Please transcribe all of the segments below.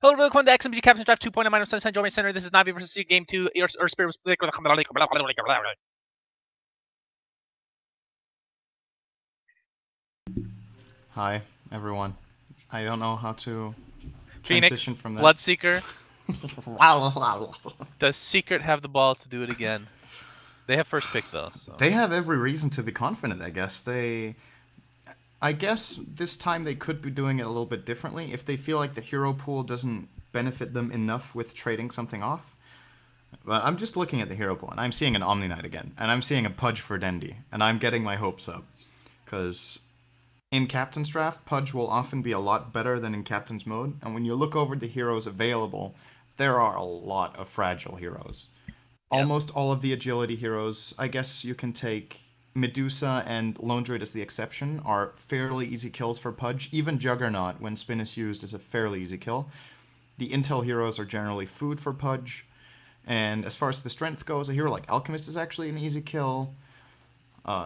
Hello, welcome to XMG Captain Draft 2.0. My name is SUNSfan. Join me center. This is NaVi versus Game 2. Earth Spirit was Hi, everyone. I don't know how to Phoenix, transition from that. Bloodseeker. Does Secret have the balls to do it again? They have first pick though. So. They have every reason to be confident, I guess. I guess this time they could be doing it a little bit differently if they feel like the hero pool doesn't benefit them enough with trading something off. But I'm just looking at the hero pool, and I'm seeing an Omni Knight again, and I'm seeing a Pudge for Dendi, and I'm getting my hopes up. Because in Captain's Draft, Pudge will often be a lot better than in Captain's Mode, and when you look over the heroes available, there are a lot of fragile heroes. Yep. Almost all of the agility heroes, I guess you can take Medusa and Lone Druid as the exception, are fairly easy kills for Pudge. Even Juggernaut, when spin is used, is a fairly easy kill. The intel heroes are generally food for Pudge. And as far as the strength goes, a hero like Alchemist is actually an easy kill.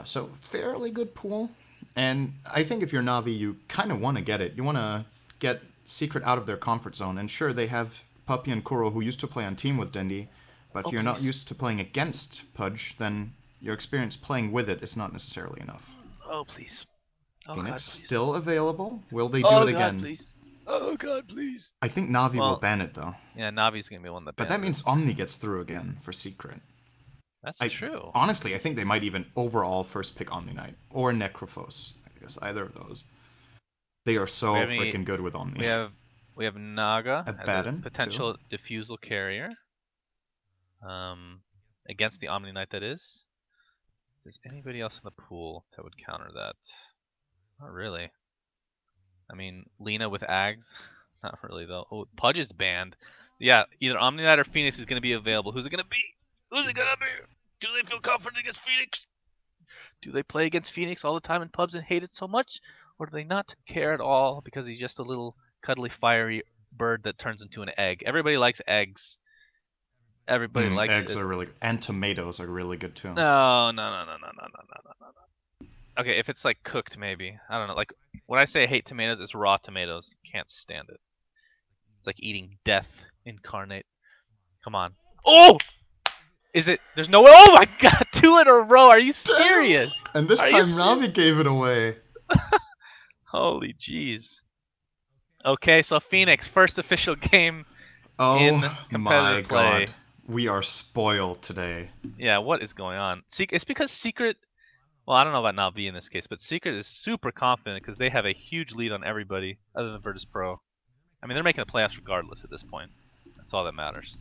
So fairly good pool. And I think if you're Navi, you kind of want to get it. You want to get Secret out of their comfort zone. And sure, they have Puppy and Kuro who used to play on team with Dendi. But if you're not used to playing against Pudge, then your experience playing with it is not necessarily enough. Oh, please. Oh, Phoenix God, please. still available? Will they do it again? Please. Oh, God, please. I think Navi will ban it, though. Yeah, Navi's going to be one that bans But that means Omni gets through again for Secret. That's true. Honestly, I think they might even overall first pick Omni Knight. Or Necrophos. I guess either of those. They are so freaking good with Omni. We have Naga as a potential too. diffusal carrier. Against the Omni Knight, that is. Is there anybody else in the pool that would counter that? Not really. I mean, Lena with Ags? Not really, though. Oh, Pudge is banned. So yeah, either Omni Knight or Phoenix is going to be available. Who's it going to be? Who's it going to be? Do they feel confident against Phoenix? Do they play against Phoenix all the time in pubs and hate it so much? Or do they not care at all because he's just a little cuddly, fiery bird that turns into an egg? Everybody likes eggs. Everybody likes eggs are really good. And tomatoes are really good too. No. Okay, if it's like cooked, maybe. I don't know. Like when I say I hate tomatoes, it's raw tomatoes. Can't stand it. It's like eating death incarnate. Come on. Oh! Is it? There's no way. Oh my God! 2 in a row. Are you serious? And this time Navi gave it away. Holy jeez. Okay, so Phoenix, first official game in competitive play. God. We are spoiled today. Yeah, what is going on? It's because Secret... Well, I don't know about NaVi in this case, but Secret is super confident because they have a huge lead on everybody other than Virtus.Pro. I mean, they're making the playoffs regardless at this point. That's all that matters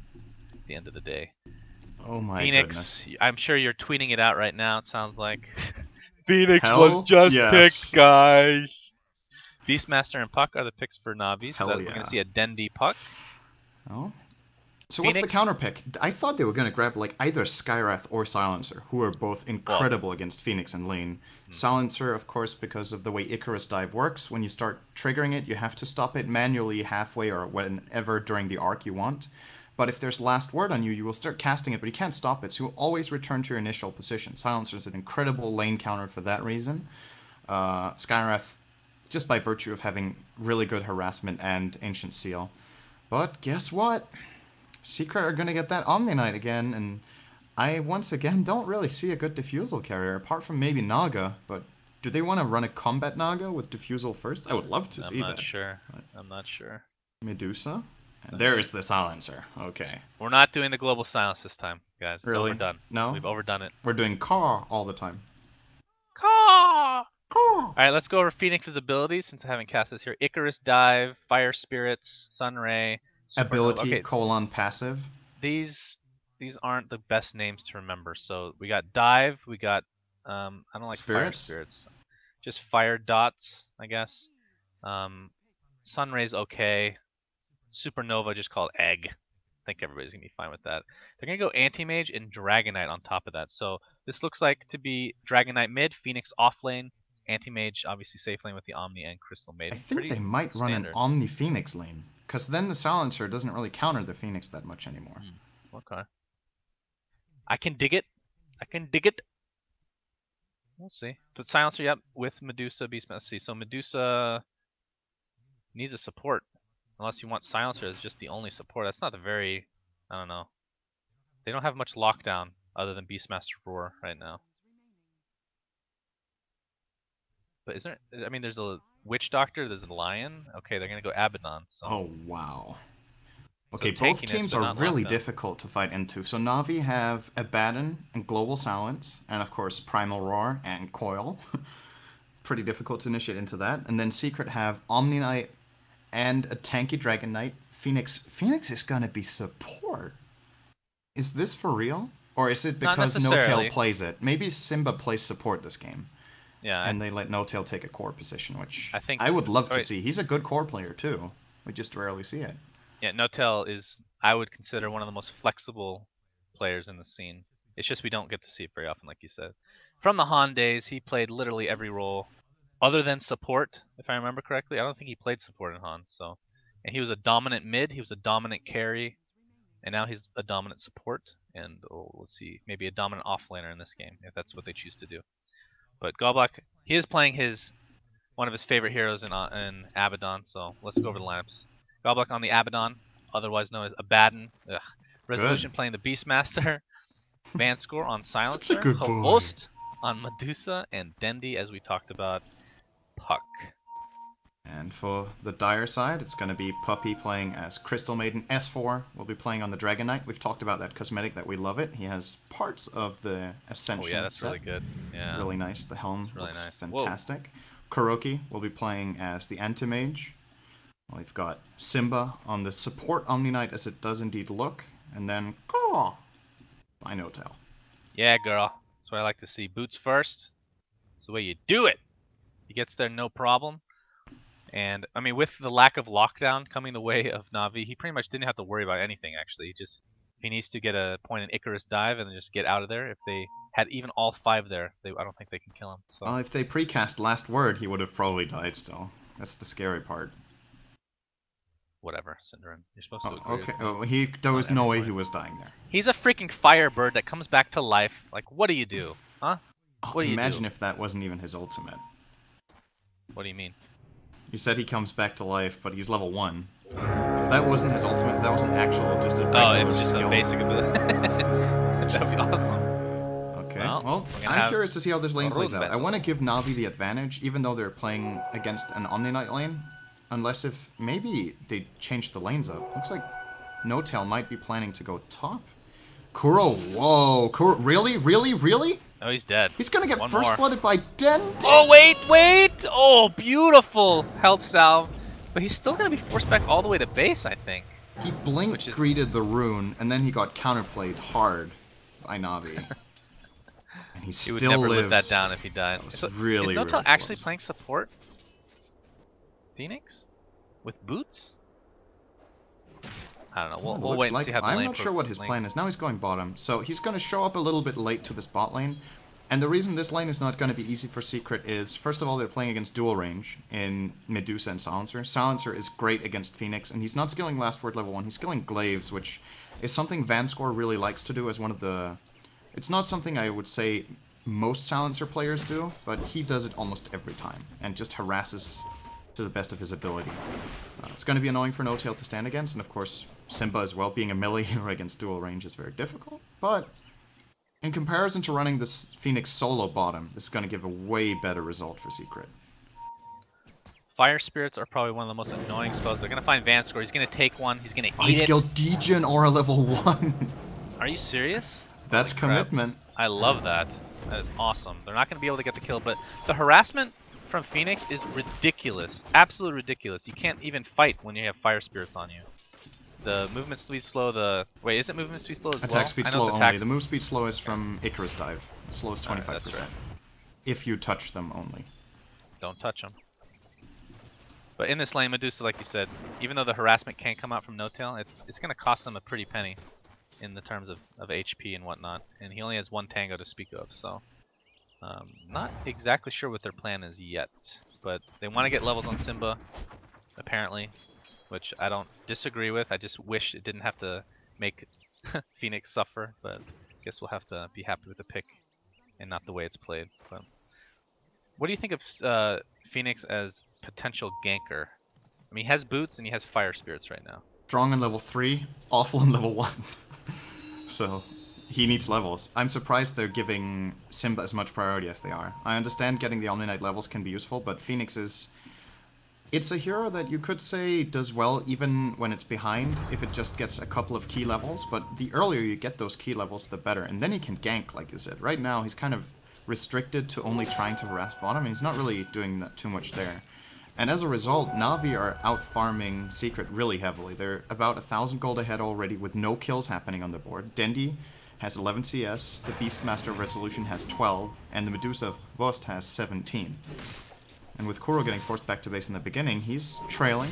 at the end of the day. Oh my Phoenix, goodness. I'm sure you're tweeting it out right now, it sounds like. Phoenix was just picked, guys. Beastmaster and Puck are the picks for NaVi, so we're going to see a Dendi Puck. Oh. So Phoenix? What's the counter pick? I thought they were going to grab like either Skywrath or Silencer, who are both incredible against Phoenix and lane. Silencer, of course, because of the way Icarus Dive works. When you start triggering it, you have to stop it manually halfway or whenever during the arc you want. But if there's last word on you, you will start casting it, but you can't stop it, so you'll always return to your initial position. Silencer is an incredible lane counter for that reason. Skywrath, just by virtue of having really good harassment and Ancient Seal. But guess what? Secret are going to get that Omni Knight again, and I, once again, don't really see a good Diffusal carrier, apart from maybe Naga, but do they want to run a combat Naga with Diffusal first? I would love to see that. I'm not sure. Medusa? And there's the Silencer. Okay. We're not doing the Global Silence this time, guys. It's really? overdone. No? We've overdone it. We're doing Caw all the time. Caw! Alright, let's go over Phoenix's abilities, since I haven't cast this here. Icarus Dive, Fire Spirits, Sunray, Ability, passive. These aren't the best names to remember. So we got Dive, we got I don't like Fire Spirits. Just Fire Dots, I guess. Sunray's okay. Supernova, just called Egg. I think everybody's gonna be fine with that. They're gonna go Anti-Mage and Dragonite on top of that. So this looks like to be Dragonite mid, Phoenix off lane, Anti-Mage obviously safe lane with the Omni and Crystal Maiden. I think they might run an Omni Phoenix lane. Because then the Silencer doesn't really counter the Phoenix that much anymore. Okay. I can dig it. We'll see. But Silencer, yep, with Medusa, Beastmaster. Let's see. So Medusa needs a support. Unless you want Silencer as just the only support. That's not a very, I don't know. They don't have much lockdown other than Beastmaster Roar right now. But isn't there, I mean, there's a Witch Doctor, there's a Lion. Okay, they're gonna go Abaddon. So. Oh wow. So Okay, both tankiness, teams but are not really lockdown. difficult to fight into. So Na'Vi have Abaddon and Global Silence, and of course Primal Roar and Coil. Pretty difficult to initiate into that. And then Secret have Omni Knight and a tanky Dragon Knight. Phoenix is gonna be support. Is this for real? Or is it Not because No Tail necessarily. plays it? Maybe Simba plays support this game. Yeah, And they let No Tail take a core position, which I think. I would love Oh, to wait, see. He's a good core player too. We just rarely see it. yeah, Notel is, I would consider, one of the most flexible players in the scene. It's just we don't get to see it very often, like you said. From the Han days, he played literally every role other than support, if I remember correctly. I don't think he played support in Han. So, and he was a dominant mid, he was a dominant carry, and now he's a dominant support. And let's see, maybe a dominant offlaner in this game if that's what they choose to do. But Goblock, he is playing one of his favorite heroes in Abaddon. So let's go over the lineups. Goblock on the Abaddon, otherwise known as Abaddon. Ugh. Good. Resolution playing the Beastmaster. Vanscore on That's a Silencer. good boy. Hovost on Medusa. And Dendi, as we talked about, Puck. And for the Dire side, it's going to be Puppy playing as Crystal Maiden. S4 will be playing on the Dragon Knight. We've talked about that cosmetic that we love it. He has parts of the Ascension Oh yeah, that's set. really good. Yeah. Really nice. The helm Really looks nice. fantastic. Kuroki will be playing as the Anti-Mage. We've got Simba on the support Omni Knight, as it does indeed look. And then Caw by No Tail. Yeah, girl. That's what I like to see. Boots first. That's the way you do it. He gets there no problem. And I mean, with the lack of lockdown coming the way of Na'Vi, he pretty much didn't have to worry about anything actually. Just if he needs to get a point in Icarus dive and then just get out of there. If they had even all 5 there, I don't think they can kill him. So Well, if they precast Last Word, he would have probably died still. That's the scary part. whatever, syndereN. You're supposed to agree. Okay. With me There on was every no way point. he was dying there. He's a freaking firebird that comes back to life. Like, what do you do, huh? What do you Imagine do? if that wasn't even his ultimate. What do you mean? You said he comes back to life, but he's level 1. If that wasn't his ultimate, if that wasn't actual, just a regular Oh, it's just skill. a basic ability. That would be awesome. Okay, Well, well we're gonna I'm have curious to see how this lane plays out. I battle. want to give Na'Vi the advantage, even though they're playing against an Omni Knight lane. Unless if maybe they change the lanes up. Looks like No Tail might be planning to go top. Kuro, whoa. Kuro, really? Oh, he's dead. He's gonna get One first more. blooded by Den. Oh, wait! Oh, beautiful health salve. But he's still going to be forced back all the way to base, I think. He blink greeted the rune, and then he got counterplayed hard by Na'Vi. And he still would never live that lives. down if he died. So, Really, is Notel really actually close. playing support? Phoenix? With boots? I don't know. We'll wait and see how the lane I'm not sure what his plan is. Now he's going bottom. So he's going to show up a little bit late to this bot lane. And the reason this lane is not going to be easy for Secret is, first of all, they're playing against dual range in Medusa and Silencer. Silencer is great against Phoenix, and he's not skilling Last Word level 1. He's skilling Glaives, which is something Vanscore really likes to do as one of the... It's not something I would say most Silencer players do, but he does it almost every time, and just harasses to the best of his ability. It's going to be annoying for No Tail to stand against, and of course, Simba as well. Being a melee hero against dual range is very difficult, but... in comparison to running this Phoenix solo bottom, this is going to give a way better result for Secret. Fire Spirits are probably one of the most annoying spells. They're going to find Vanscore. He's going to take one. He's going to eat he skilled Degen Aura level 1. Are you serious? That's Holy crap. commitment. I love that. That is awesome. They're not going to be able to get the kill, but the harassment from Phoenix is ridiculous. Absolutely ridiculous. You can't even fight when you have Fire Spirits on you. The movement speed slow, wait, is it movement speed slow as well? Attack speed slow only. The move speed slow is from Icarus dive. Slow is 25%. That's right. If you touch them only. Don't touch them. But in this lane, Medusa, like you said, even though the harassment can't come out from No Tail, it's going to cost them a pretty penny in the terms of HP and whatnot. And he only has 1 tango to speak of, so not exactly sure what their plan is yet. But they want to get levels on Simba, apparently, which I don't disagree with. I just wish it didn't have to make Phoenix suffer, but I guess we'll have to be happy with the pick and not the way it's played. But what do you think of Phoenix as potential ganker? I mean, he has boots and he has fire spirits right now. Strong on level 3, awful on level 1. So, he needs levels. I'm surprised they're giving Simba as much priority as they are. I understand getting the Omni Knight levels can be useful, but Phoenix is... It's a hero that you could say does well even when it's behind, if it just gets a couple of key levels, but the earlier you get those key levels, the better. And then he can gank, like you said. Right now, he's kind of restricted to only trying to harass bottom, and he's not really doing that too much there. And as a result, NaVi are out-farming Secret really heavily. They're about 1,000 gold ahead already with no kills happening on the board. Dendi has 11 CS, the Beastmaster of Resolution has 12, and the Medusa of Vost has 17. And with Kuro getting forced back to base in the beginning, he's trailing.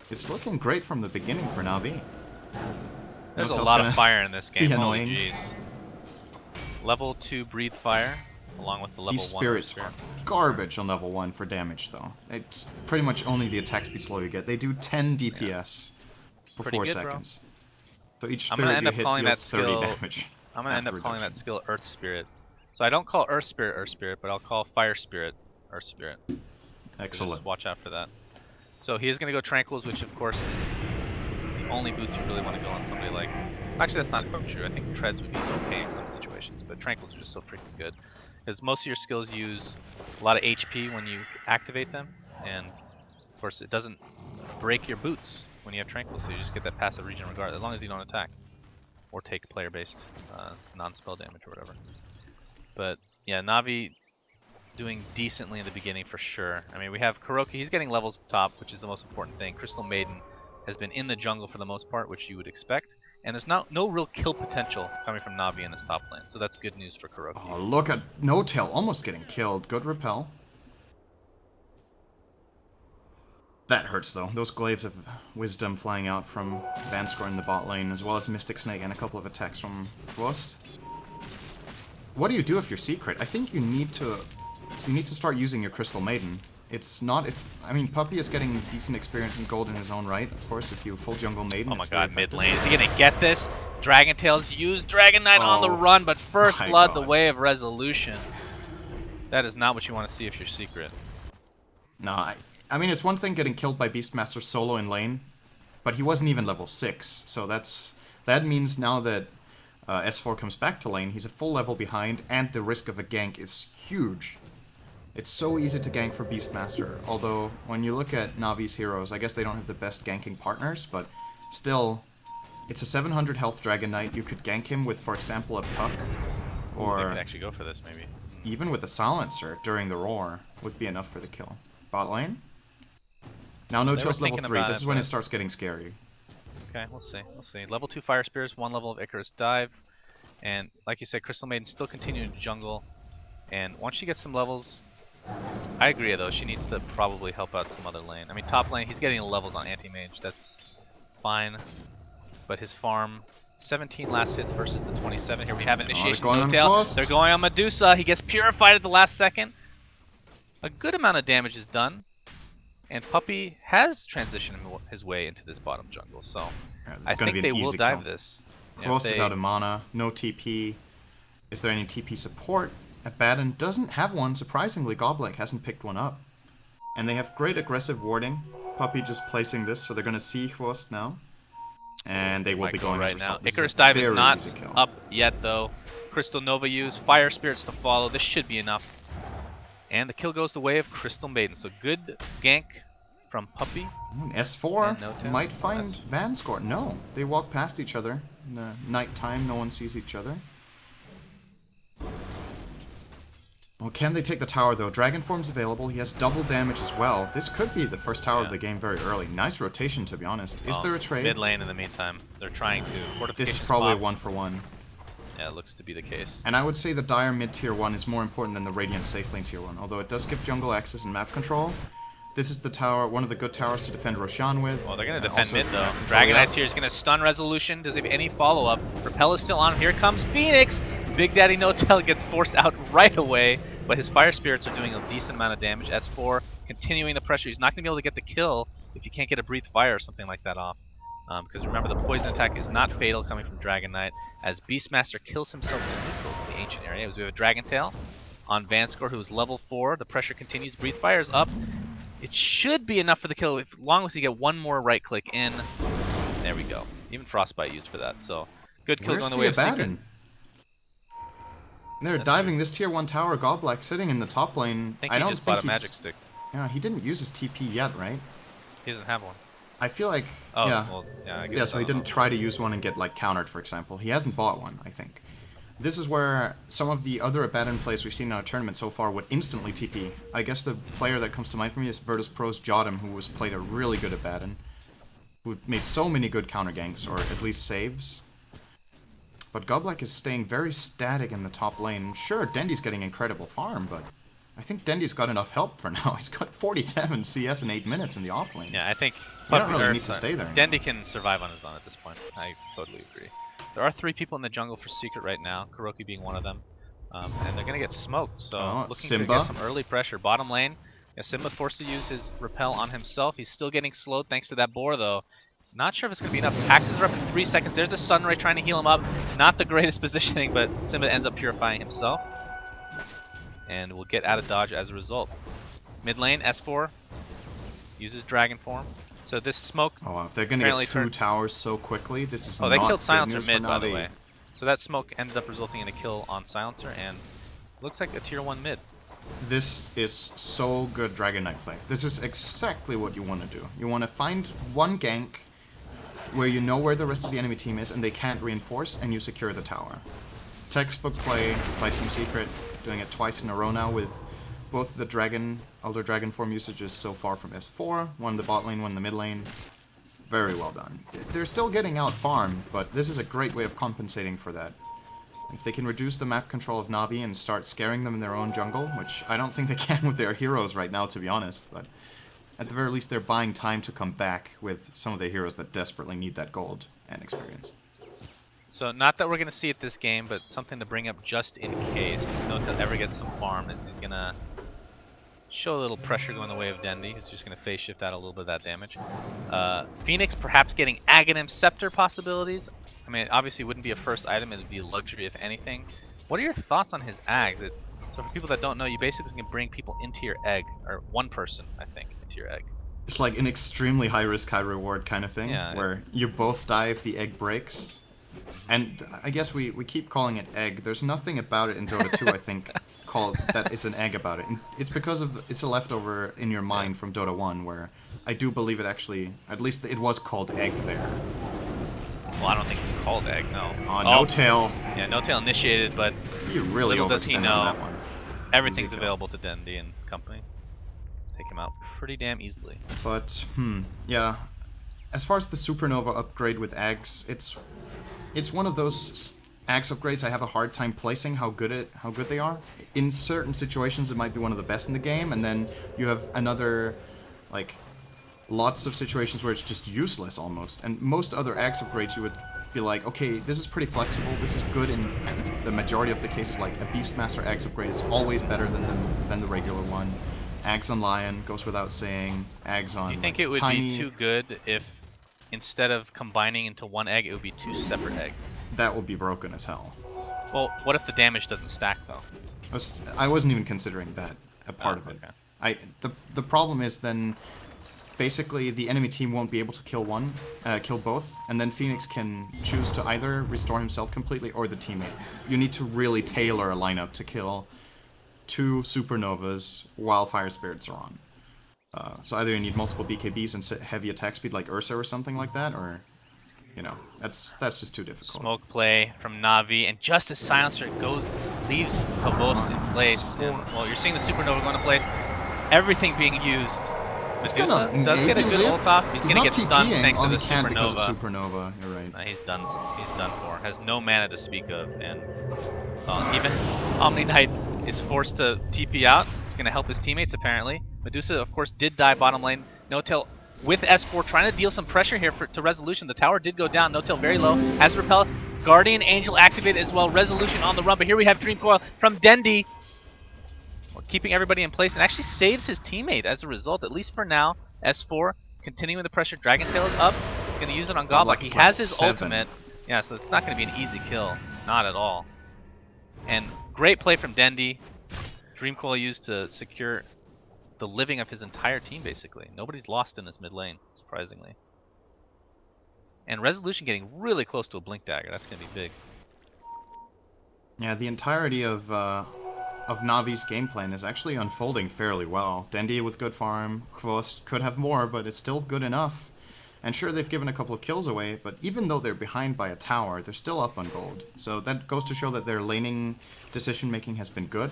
It's looking great from the beginning for NaVi. There's a lot of fire in this game. Be annoying. Jeez. Level 2 breathe fire, along with the level 1 spirits are garbage on level 1 for damage, though. It's pretty much only the attack speed slow you get. They do 10 DPS for 4 seconds. Bro. So each spirit you hit deals 30 damage. I'm gonna end up calling that skill Earth Spirit. So I don't call Earth Spirit, but I'll call Fire Spirit Earth Spirit. Excellent. So just watch out for that. So he is gonna go Tranquils, which of course is the only boots you really want to go on somebody like... Actually, that's not quite true. I think Treads would be okay in some situations, but Tranquils are just so freaking good. Because most of your skills use a lot of HP when you activate them, and of course it doesn't break your boots when you have Tranquils, so you just get that passive regen regard, as long as you don't attack. Or take player-based non-spell damage or whatever. But yeah, NaVi doing decently in the beginning for sure. I mean, we have Kuroki, he's getting levels top, which is the most important thing. Crystal Maiden has been in the jungle for the most part, which you would expect. And there's no real kill potential coming from NaVi in this top lane, so that's good news for Kuroki. Oh, look at No-Tail almost getting killed. Good repel. That hurts, though. Those glaives of wisdom flying out from Vanscore in the bot lane, as well as Mystic Snake and a couple of attacks from Vost. What do you do if you're Secret? I think you need to start using your Crystal Maiden. It's not if... I mean, Puppey is getting decent experience in gold in his own right, of course, if you full jungle Maiden. Oh my god, mid lane. Is he gonna get this? Dragon Tails used Dragon Knight on the run, but First Blood, the way of resolution. That is not what you want to see if you're Secret. No, I mean, it's one thing getting killed by Beastmaster solo in lane, but he wasn't even level 6, so that means now that S4 comes back to lane, he's a full level behind, and the risk of a gank is huge. It's so easy to gank for Beastmaster, although when you look at Navi's heroes, I guess they don't have the best ganking partners, but still, it's a 700 health Dragon Knight. You could gank him with, for example, a Puck, or they could actually go for this, maybe. Even with a Silencer during the roar would be enough for the kill. Bot lane? Now No-Tail's level 3, this is when it starts getting scary. Okay, we'll see, we'll see. Level 2 Fire Spirits, 1 level of Icarus Dive, and like you said, Crystal Maiden still continuing to jungle, and once she gets some levels, I agree though, she needs to probably help out some other lane. I mean, top lane, he's getting levels on Anti-Mage, that's fine, but his farm, 17 last hits versus the 27. Here we have initiation No-Tail. They're going on Medusa, he gets purified at the last second. A good amount of damage is done, and Puppey has transitioned his way into this bottom jungle, so yeah, I think they will dive this. Frost is out of mana, no TP. Is there any TP support? Abaddon doesn't have one. Surprisingly, Goblik hasn't picked one up. And they have great aggressive warding. Puppey just placing this, so they're going to see Frost now. And they will be going right now. Icarus Dive is not up yet, though. Crystal Nova use, Fire Spirits to follow. This should be enough. And the kill goes the way of Crystal Maiden. So good gank from Puppey. S4 might find Vanscore. No, they walk past each other. In the night time, no one sees each other. Well, can they take the tower, though? Dragon Form's available. He has double damage as well. This could be the first tower of the game very early. Nice rotation, to be honest. Is there a trade? Mid lane in the meantime. They're trying to. This is probably a 1-for-1. Yeah, it looks to be the case. And I would say the Dire mid tier 1 is more important than the Radiant safe lane tier 1. Although it does give jungle access and map control. This is the tower, one of the good towers to defend Roshan with. Well, they're going to defend mid, though. Dragon Knight's here is going to stun resolution. Does he have any follow-up? Repel is still on. Here comes Phoenix. Big Daddy No-Tail gets forced out right away. But his Fire Spirits are doing a decent amount of damage. S4 continuing the pressure. He's not going to be able to get the kill if you can't get a Breathe Fire or something like that off. Because remember, the poison attack is not fatal coming from Dragon Knight. As Beastmaster kills himself to neutral in the ancient area. As we have a Dragon Tail on Vanscore, who is level 4. The pressure continues. Breathe Fire's up. It should be enough for the kill, as long as you get one more right click in. There we go. Even Frostbite used for that, so good kill going the way of Secret. They're diving this tier 1 tower. Godblack sitting in the top lane. I don't think bought a magic stick. Yeah, he didn't use his TP yet, right? He doesn't have one. I feel like... Oh, yeah. well, yeah, I guess yeah, so he didn't try to use one and get, like, countered, for example. He hasn't bought one, I think. This is where some of the other Abaddon plays we've seen in our tournament so far would instantly TP. I guess the player that comes to mind for me is Virtus.Pro's Jotum, who was played a really good Abaddon. Who made so many good counter ganks, or at least saves. But Godblack is staying very static in the top lane. Sure, Dendy's getting incredible farm, but I think Dendy's got enough help for now. He's got 47 CS in 8 minutes in the offlane. Yeah, I think... You don't really need to stay there. Dendy can survive on his own at this point. I totally agree. There are 3 people in the jungle for Secret right now, Kuroki being one of them. And they're going to get smoked, so looking to get some early pressure. Bottom lane, yeah, Simba forced to use his repel on himself. He's still getting slowed thanks to that boar, though. Not sure if it's going to be enough. Axes are up in 3 seconds. There's the Sunray trying to heal him up. Not the greatest positioning, but Simba ends up purifying himself. And will get out of dodge as a result. Mid lane, S4 uses Dragon Form. So this smoke... Oh, wow. If they're going to get 2 towers so quickly, this is not they killed Silencer mid, by the NaVi. way. So that smoke ended up resulting in a kill on Silencer, and looks like a tier 1 mid. This is so good Dragon Knight play. This is exactly what you want to do. You want to find one gank where you know where the rest of the enemy team is and they can't reinforce, and you secure the tower. Textbook play by Team Secret, doing it twice in a row now with both the Elder Dragon form usages so far from S4, one in the bot lane, one in the mid lane. Very well done. They're still getting out farmed, but this is a great way of compensating for that. If they can reduce the map control of NaVi and start scaring them in their own jungle, which I don't think they can with their heroes right now, to be honest, but at the very least they're buying time to come back with some of the heroes that desperately need that gold and experience. So not that we're going to see it this game, but something to bring up just in case. Notel ever gets some farm, as he's going to show a little pressure going the way of Dendy, who's just going to phase shift out a little bit of that damage. Phoenix perhaps getting Aghanim Scepter possibilities. I mean, it obviously wouldn't be a first item, it would be a luxury if anything. What are your thoughts on his Ags? So for people that don't know, you basically can bring people into your egg, or one person, I think, into your egg. It's like an extremely high risk, high reward kind of thing, where you both die if the egg breaks. And I guess we keep calling it egg. There's nothing about it in Dota 2, I think, called that is an egg about it. And it's because of it's a leftover in your mind from Dota 1, where I do believe it actually, at least it was called egg there. Well, I don't think it was called egg, no. Notail. Yeah, Notail initiated, but you really little does he know, on that one. Everything's available to Dendy and company. Take him out pretty damn easily. But, yeah. As far as the Supernova upgrade with Ags, it's one of those Ags upgrades I have a hard time placing how good they are. In certain situations it might be one of the best in the game, and then you have another, like, lots of situations where it's just useless almost. And most other Ags upgrades you would be like, okay, this is pretty flexible, this is good in the majority of the cases. Like a Beastmaster Ags upgrade is always better than the regular one. Ags on Lion goes without saying. Ags on Do you think it would be too good if instead of combining into one egg, it would be 2 separate eggs? That would be broken as hell. Well, what if the damage doesn't stack though? I wasn't even considering that a part of it. Okay. The problem is then basically the enemy team won't be able to kill both, and then Phoenix can choose to either restore himself completely or the teammate. You need to really tailor a lineup to kill 2 Supernovas while Fire Spirits are on. So either you need multiple BKBs and heavy attack speed like Ursa or something like that, or, you know, that's just too difficult. Smoke play from NaVi, and just as Silencer leaves Cabost in place, and, well, you're seeing the Supernova going to place, everying being used. Medusa does get a good ult off. He's going to get stunned thanks to the Supernova. You're right. He's done for. Has no mana to speak of, and even Omni Knight is forced to TP out. He's going to help his teammates apparently. Medusa, of course, did die bottom lane. Notail with S4 trying to deal some pressure here to Resolution. The tower did go down. Notail very low. Has Repel. Guardian Angel activated as well. Resolution on the run. But here we have Dream Coil from Dendy. Keeping everybody in place and actually saves his teammate as a result, at least for now. S4 continuing the pressure. Dragon Tail is up. He's going to use it on Godblock. He has his ultimate. Yeah, so it's not going to be an easy kill. Not at all. And great play from Dendy. Dream Coil used to secure the living of his entire team, basically. Nobody's lost in this mid lane, surprisingly. And Resolution getting really close to a Blink Dagger. That's going to be big. Yeah, the entirety of Navi's game plan is actually unfolding fairly well. Dendi with good farm, Kvost could have more, but it's still good enough. And sure, they've given a couple of kills away, but even though they're behind by a tower, they're still up on gold. So that goes to show that their laning decision-making has been good.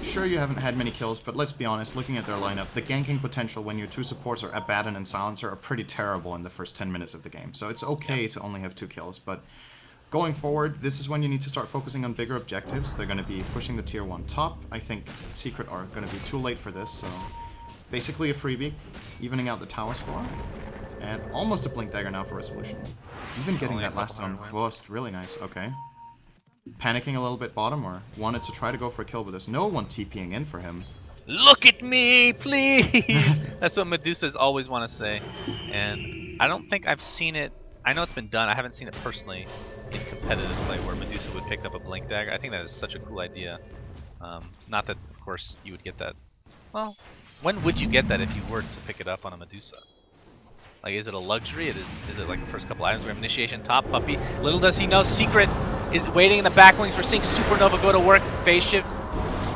Sure, you haven't had many kills, but let's be honest, looking at their lineup, the ganking potential when your two supports are Abaddon and Silencer are pretty terrible in the first 10 minutes of the game. So it's okay to only have 2 kills, but going forward, this is when you need to start focusing on bigger objectives. They're going to be pushing the tier 1 top. I think Secret are going to be too late for this, so basically a freebie, evening out the tower score. And almost a Blink Dagger now for Resolution. Even getting that last on Kvost, really nice, okay. Panicking a little bit bottom, or wanted to try to go for a kill, but there's no one TPing in for him. Look at me, please! That's what Medusas always want to say. And I don't think I've seen it. I know it's been done. I haven't seen it personally in competitive play where Medusa would pick up a Blink Dagger. I think that is such a cool idea. Not that, of course, you would get that. Well, when would you get that if you were to pick it up on a Medusa? Like, is it a luxury? Is it like the first couple items? We have Initiation top, Puppy. Little does he know, Secret is waiting in the back wings. We're seeing Supernova go to work. Phase shift.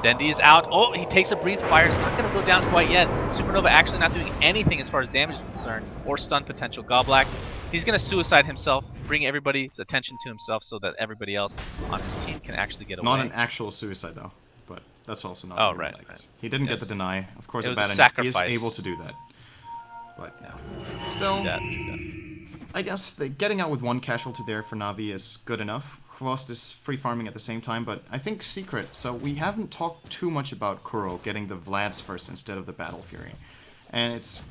Dendi is out. Oh, he takes a breathe fire. It's not going to go down quite yet. Supernova actually not doing anything as far as damage is concerned, or stun potential. Goblak, he's going to suicide himself, bring everybody's attention to himself so that everybody else on his team can actually get away. Not an actual suicide, though, but that's also not. Oh, right. He didn't get the deny. Of course, Abaddon is able to do that. But yeah, still, I guess getting out with 1 casualty there for Navi is good enough. Kvost is free farming at the same time, but I think Secret. So we haven't talked too much about Kuro getting the Vlads first instead of the Battle Fury, and it's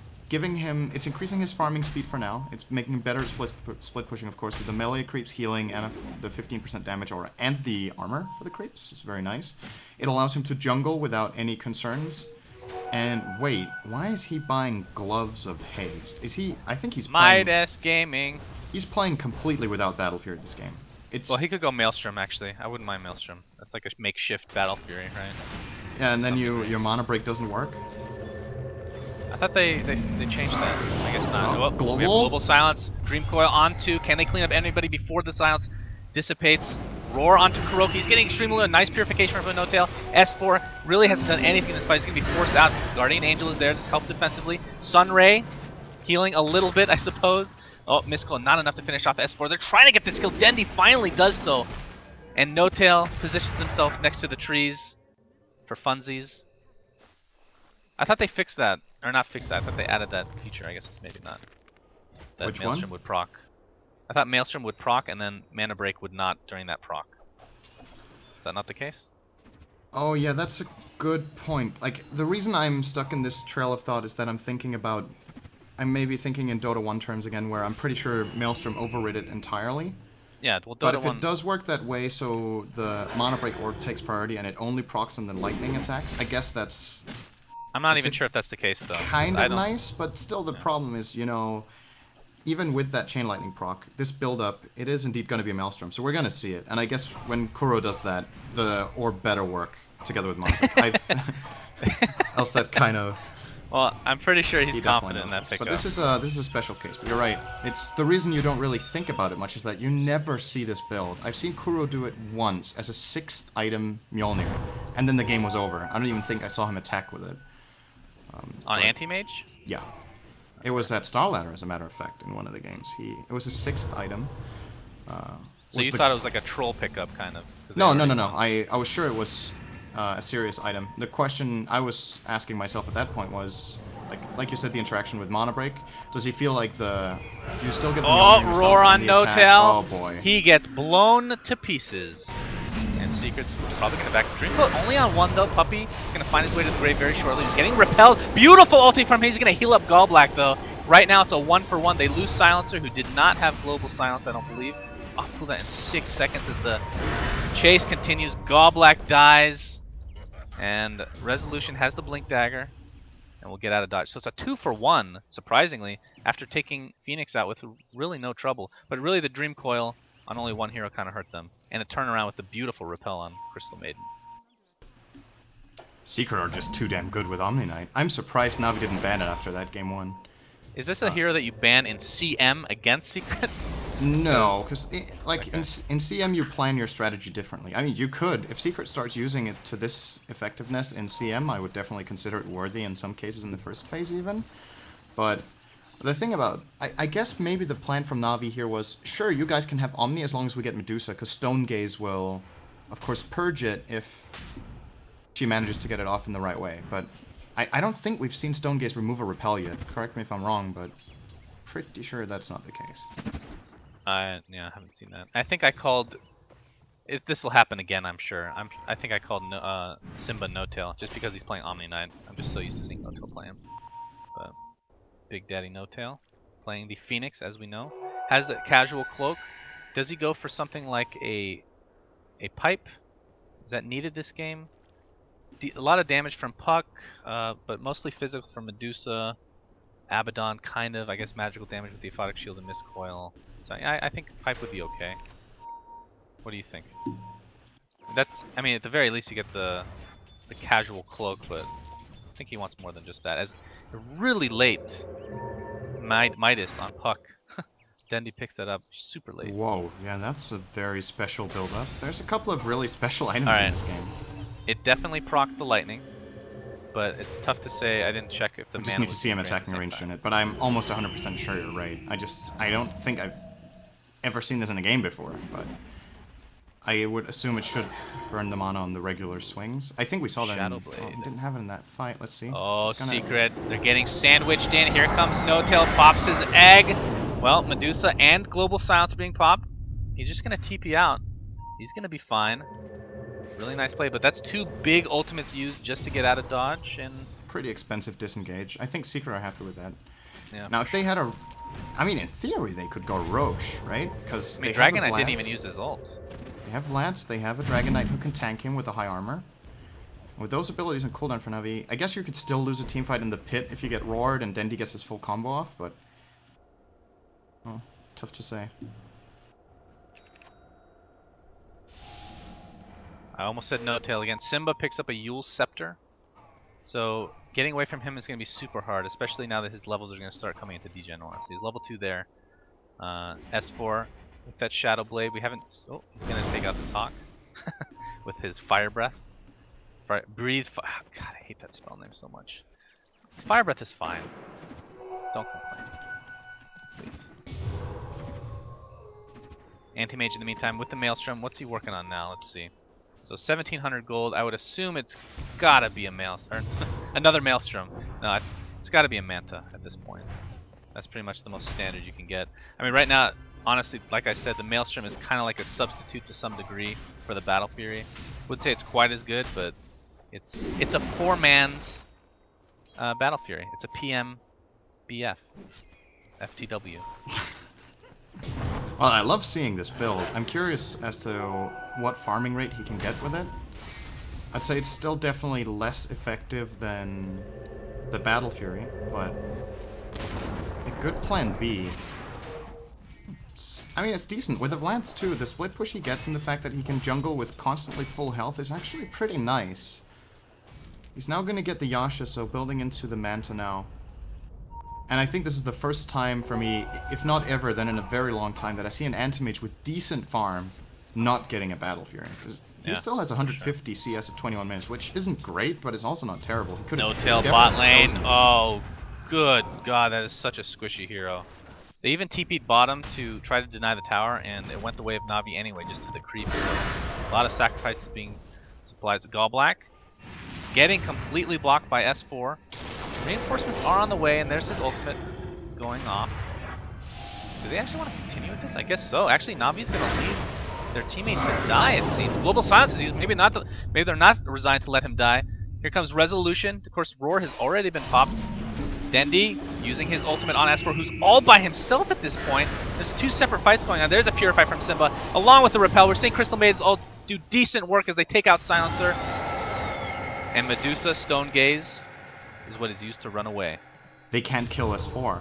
increasing his farming speed for now. It's making him better split pushing, of course, with the melee creeps healing and the 15% damage aura and the armor for the creeps. It's very nice. It allows him to jungle without any concerns. And wait, why is he buying Gloves of Haste? Is he? I think he's playing... Midas Gaming. He's playing completely without Battle Fury this game. Well, he could go Maelstrom, actually. I wouldn't mind Maelstrom. That's like a makeshift Battle Fury, right? Yeah, and then your Mana Break doesn't work? I thought they changed that. I guess not. Oh, global? We have Global Silence. Dream Coil onto. Can they clean up anybody before the silence dissipates? Roar onto Kuroki. He's getting extremely low. Nice purification from No-Tail. S4 really hasn't done anything in this fight. He's going to be forced out. Guardian Angel is there to help defensively. Sunray healing a little bit, I suppose. Oh, Miscall, not enough to finish off S4. They're trying to get this kill. Dendi finally does so. And No-Tail positions himself next to the trees for funsies. I thought they fixed that. Or not fixed that. I thought they added that feature. I guess maybe not. That Which Maelstrom would proc. I thought Maelstrom would proc and then Mana Break would not during that proc. Is that not the case? Oh yeah, that's a good point. Like, the reason I'm stuck in this trail of thought is that I'm maybe thinking in Dota 1 terms again, where I'm pretty sure Maelstrom overrid it entirely. Yeah, well, Dota but if 1... it does work that way, so the Mana Break Orb takes priority and it only procs on the lightning attacks, I guess that's... I'm not even sure if that's the case, though. Kind of nice, but still the problem is, you know... Even with that Chain Lightning proc, this build-up, it is indeed going to be a Maelstrom, so we're going to see it. And I guess when Kuro does that, the orb better work together with Mana. Else that kind of... Well, I'm pretty sure he's confident in that pickup. But this is a special case. But you're right. It's the reason you don't really think about it much is that you never see this build. I've seen Kuro do it once as a 6th item Mjolnir, and then the game was over. I don't even think I saw him attack with it. On Anti-Mage? Yeah. It was at Star Ladder, as a matter of fact, in one of the games. It was his 6th item. So you thought it was like a troll pickup, kind of? No. I was sure it was a serious item. The question I was asking myself at that point was, like you said, the interaction with Mana Break. Does he feel like do you still get the roar on No-Tail. Oh boy. He gets blown to pieces. And Secret's probably going to back Dream Coil only on 1 though. Puppy is going to find his way to the grave very shortly. He's getting repelled. Beautiful ulti from him. He's going to heal up Gallblack though. Right now it's a 1-for-1. They lose Silencer, who did not have Global Silence, I don't believe. He's off to that in 6 seconds as the chase continues. Gallblack dies. And Resolution has the Blink Dagger. And we'll get out of dodge. So it's a 2-for-1, surprisingly, after taking Phoenix out with really no trouble. But really the Dream Coil on only 1 hero kind of hurt them. And a turnaround with the beautiful repel on Crystal Maiden. Secret are just too damn good with Omni Knight. I'm surprised Navi didn't ban it after that game 1. Is this a hero that you ban in CM against Secret? No, because like okay. in CM you plan your strategy differently. I mean, you could, if Secret starts using it to this effectiveness in CM, I would definitely consider it worthy in some cases in the first phase even. But the thing about, I guess maybe the plan from Navi here was, sure, you guys can have Omni as long as we get Medusa, because Stone Gaze will, of course, purge it if she manages to get it off in the right way. But I don't think we've seen Stone Gaze remove a repel yet. Correct me if I'm wrong, but pretty sure that's not the case. Yeah, I haven't seen that. I think I called. This will happen again, I'm sure. I think I called Simba No Tail just because he's playing Omni Knight. I'm just so used to seeing No Tail play him. But Big Daddy No Tail playing the Phoenix, as we know, has a casual cloak. Does he go for something like a pipe? Is that needed this game? A lot of damage from Puck, but mostly physical from Medusa. Abaddon, kind of, I guess, magical damage with the Aphotic Shield and Mistcoil. So I think Pipe would be okay. What do you think? That's, I mean, at the very least you get the casual cloak, but I think he wants more than just that. As really late Midas on Puck. Dendy picks that up super late. Whoa, yeah, that's a very special build-up. There's a couple of really special items in this game. It definitely procced the lightning, but it's tough to say. I didn't check if the mana. I just need to see him attacking ranged in it, but I'm almost 100% sure you're right. I don't think I've ever seen this in a game before, but I would assume it should burn the mana on the regular swings. I think we saw that Shadow Blade. He didn't have it in that fight. Let's see. Oh, Secret. They're getting sandwiched in. Here comes No Tail, pops his egg. Well, Medusa and Global Silence being popped. He's just going to TP out. He's going to be fine. Really nice play, but that's 2 big ultimates used just to get out of dodge. And pretty expensive disengage. I think Secret are happy with that. Yeah. Now, if they had a... I mean, in theory, they could go Roche, right? Because Dragon Knight didn't even use his ult. They have Lance, they have a Dragon Knight who can tank him with a high armor. With those abilities and cooldown for Navi, I guess you could still lose a teamfight in the pit if you get roared and Dendy gets his full combo off, but... well, tough to say. I almost said No Tail again. Simba picks up a Yule's Scepter. So getting away from him is going to be super hard, especially now that his levels are going to start coming into Degen Aura. So he's level 2 there. S4 with that Shadow Blade. We haven't... oh, he's going to take out this Hawk with his Fire Breath. Breathe... God, I hate that spell name so much. His Fire Breath is fine. Don't complain. Please. Anti-Mage in the meantime with the Maelstrom. What's he working on now? Let's see. So 1,700 gold. I would assume it's gotta be a Maelstrom, another Maelstrom. No, it's gotta be a Manta at this point. That's pretty much the most standard you can get. I mean, right now, honestly, like I said, the Maelstrom is kind of like a substitute to some degree for the Battle Fury. Wouldn't say it's quite as good, but it's a poor man's Battle Fury. It's a PMBF, FTW. Well, I love seeing this build. I'm curious as to what farming rate he can get with it. I'd say it's still definitely less effective than the Battle Fury, but a good plan B. I mean, it's decent. With the Lance too, the split push he gets and the fact that he can jungle with constantly full health is actually pretty nice. He's now going to get the Yasha, so building into the Manta now. And I think this is the first time for me, if not ever, then in a very long time, that I see an Anti-Mage with decent farm not getting a Battle Fury. He still has 150 CS at 21 minutes, which isn't great, but it's also not terrible. No Tail bot lane. Oh, good God, that is such a squishy hero. They even TP'd bottom to try to deny the tower, and it went the way of Navi anyway, just to the creep. So a lot of sacrifices being supplied to Gallblack. Getting completely blocked by S4. Reinforcements are on the way, and there's his ultimate going off. Do they actually want to continue with this? I guess so. Actually, Navi's going to leave their teammate to die, it seems. Global Silence is used. Maybe they're not resigned to let him die. Here comes Resolution. Of course, Roar has already been popped. Dendy using his ultimate on S4, who's all by himself at this point. There's 2 separate fights going on. There's a Purify from Simba, along with the Repel. We're seeing Crystal Maidens all do decent work as they take out Silencer. And Medusa, Stone Gaze, is what is used to run away. They can't kill S4.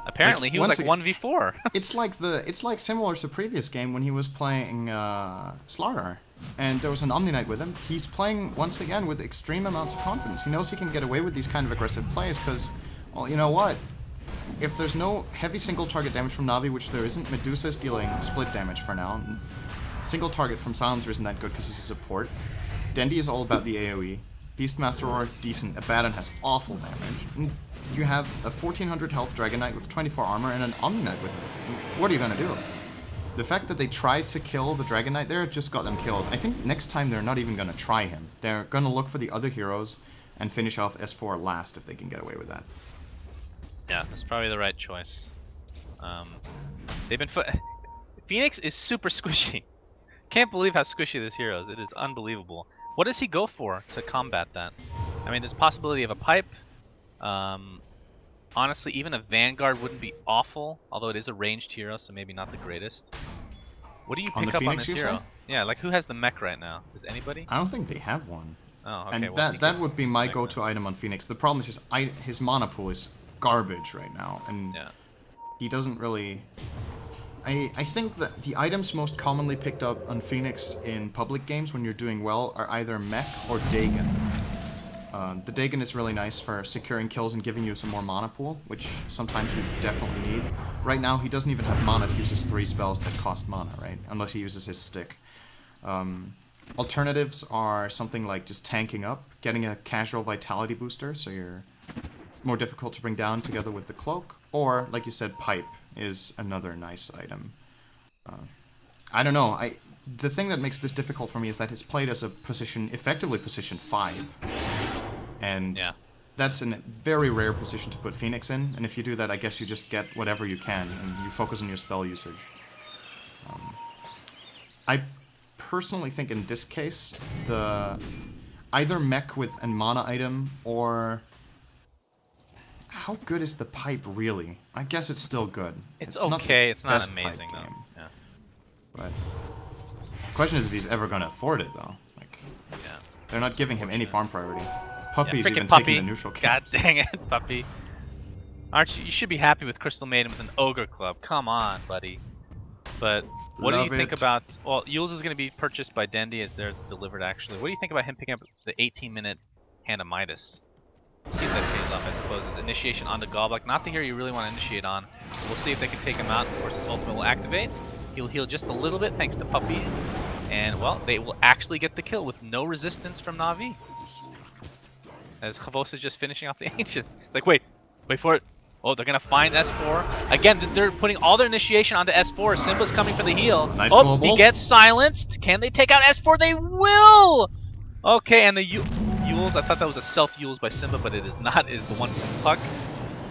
Apparently, he was like 1v4. it's like similar to the previous game when he was playing Slardar. and there was an Omni Knight with him, he's playing, once again, with extreme amounts of confidence. He knows he can get away with these kind of aggressive plays because, well, you know what? If there's no heavy single target damage from Na'Vi, which there isn't, Medusa is dealing split damage for now. Single target from Silencer isn't that good because he's a support. Dendi is all about the AoE. Beastmaster Aurora, decent. Abaddon has awful damage. And you have a 1400 health Dragon Knight with 24 armor and an Omni Knight with him. What are you going to do? The fact that they tried to kill the Dragon Knight there just got them killed. I think next time they're not even going to try him. They're going to look for the other heroes and finish off S4 last if they can get away with that. Yeah, that's probably the right choice. They've been Phoenix is super squishy. Can't believe how squishy this hero is. It is unbelievable. What does he go for to combat that? I mean, there's possibility of a pipe. Honestly, even a Vanguard wouldn't be awful, although it is a ranged hero, so maybe not the greatest. What do you pick up on this hero? Yeah, like who has the mech right now? Does anybody? I don't think they have one. Oh, okay. And well, that would be my go-to item on Phoenix. The problem is his mana pool is garbage right now, and yeah. He doesn't really... I think that the items most commonly picked up on Phoenix in public games when you're doing well are either mech or Dagon. The Dagon is really nice for securing kills and giving you some more mana pool, which sometimes you definitely need. Right now, he doesn't even have mana to use his 3 spells that cost mana, right? Unless he uses his stick. Alternatives are something like just tanking up, getting a casual vitality booster, so you're more difficult to bring down together with the cloak, or, like you said, pipe is another nice item. I don't know. The thing that makes this difficult for me is that it's played as a position, effectively position 5. And yeah. That's a very rare position to put Phoenix in, and if you do that, I guess you just get whatever you can, and you focus on your spell usage. I personally think in this case, either mech with a mana item, or... How good is the pipe, really? I guess it's still good. It's okay, it's not amazing, though. Yeah. But the question is if he's ever going to afford it, though. Like, yeah. They're not giving him any farm priority. Puppy's yeah, even Puppy. taking the neutral camp. God dang it, Puppy. Aren't you? You should be happy with Crystal Maiden with an Ogre Club. Come on, buddy. But what do you think about... Well, Yules is going to be purchased by Dendi as there it's delivered, actually. What do you think about him picking up the 18-minute Hand of Midas? See if that pays off, I suppose. His initiation onto Goblik. Not the hero you really want to initiate on. We'll see if they can take him out. Of course, his ultimate will activate. He'll heal just a little bit thanks to Puppy. And, well, they will actually get the kill with no resistance from Na'Vi. As Chavos is just finishing off the Ancients. It's like, wait for it. Oh, they're going to find S4. Again, they're putting all their initiation onto S4. Simba's coming for the heal. Nice oh, global. He gets silenced. Can they take out S4? They will! Okay, and the Yules, I thought that was a self-Yules by Simba, but it is not. It is the one from Puck.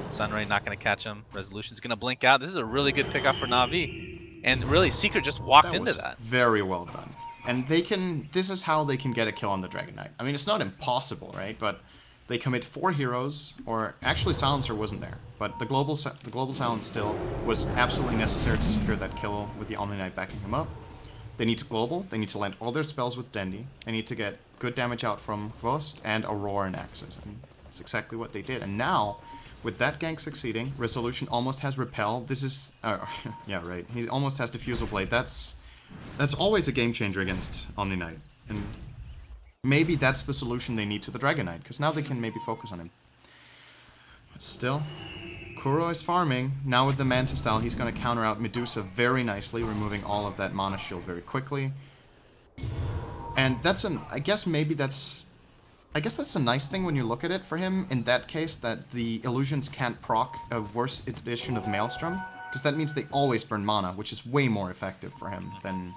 Sunray not going to catch him. Resolution's going to blink out. This is a really good pickup for Na'Vi. And really, Secret just walked into that. Very well done. And they can... This is how they can get a kill on the Dragon Knight. I mean, it's not impossible, right? But they commit 4 heroes, or... Actually, Silencer wasn't there. But the global silence still was absolutely necessary to secure that kill with the Omni Knight backing him up. They need to global. They need to land all their spells with Dendi. They need to get good damage out from Vost and Aurora and Axis. And that's exactly what they did. And now, with that gank succeeding, Resolution almost has Repel. This is... yeah, right. He almost has Diffusal Blade. That's always a game changer against Omni Knight. And maybe that's the solution they need to the Dragon Knight, because now they can maybe focus on him. But still, Kuro is farming. Now with the Manta style, he's going to counter out Medusa very nicely, removing all of that mana shield very quickly. And that's I guess that's a nice thing when you look at it for him, in that case, that the illusions can't proc a worse edition of Maelstrom, because that means they always burn mana, which is way more effective for him than,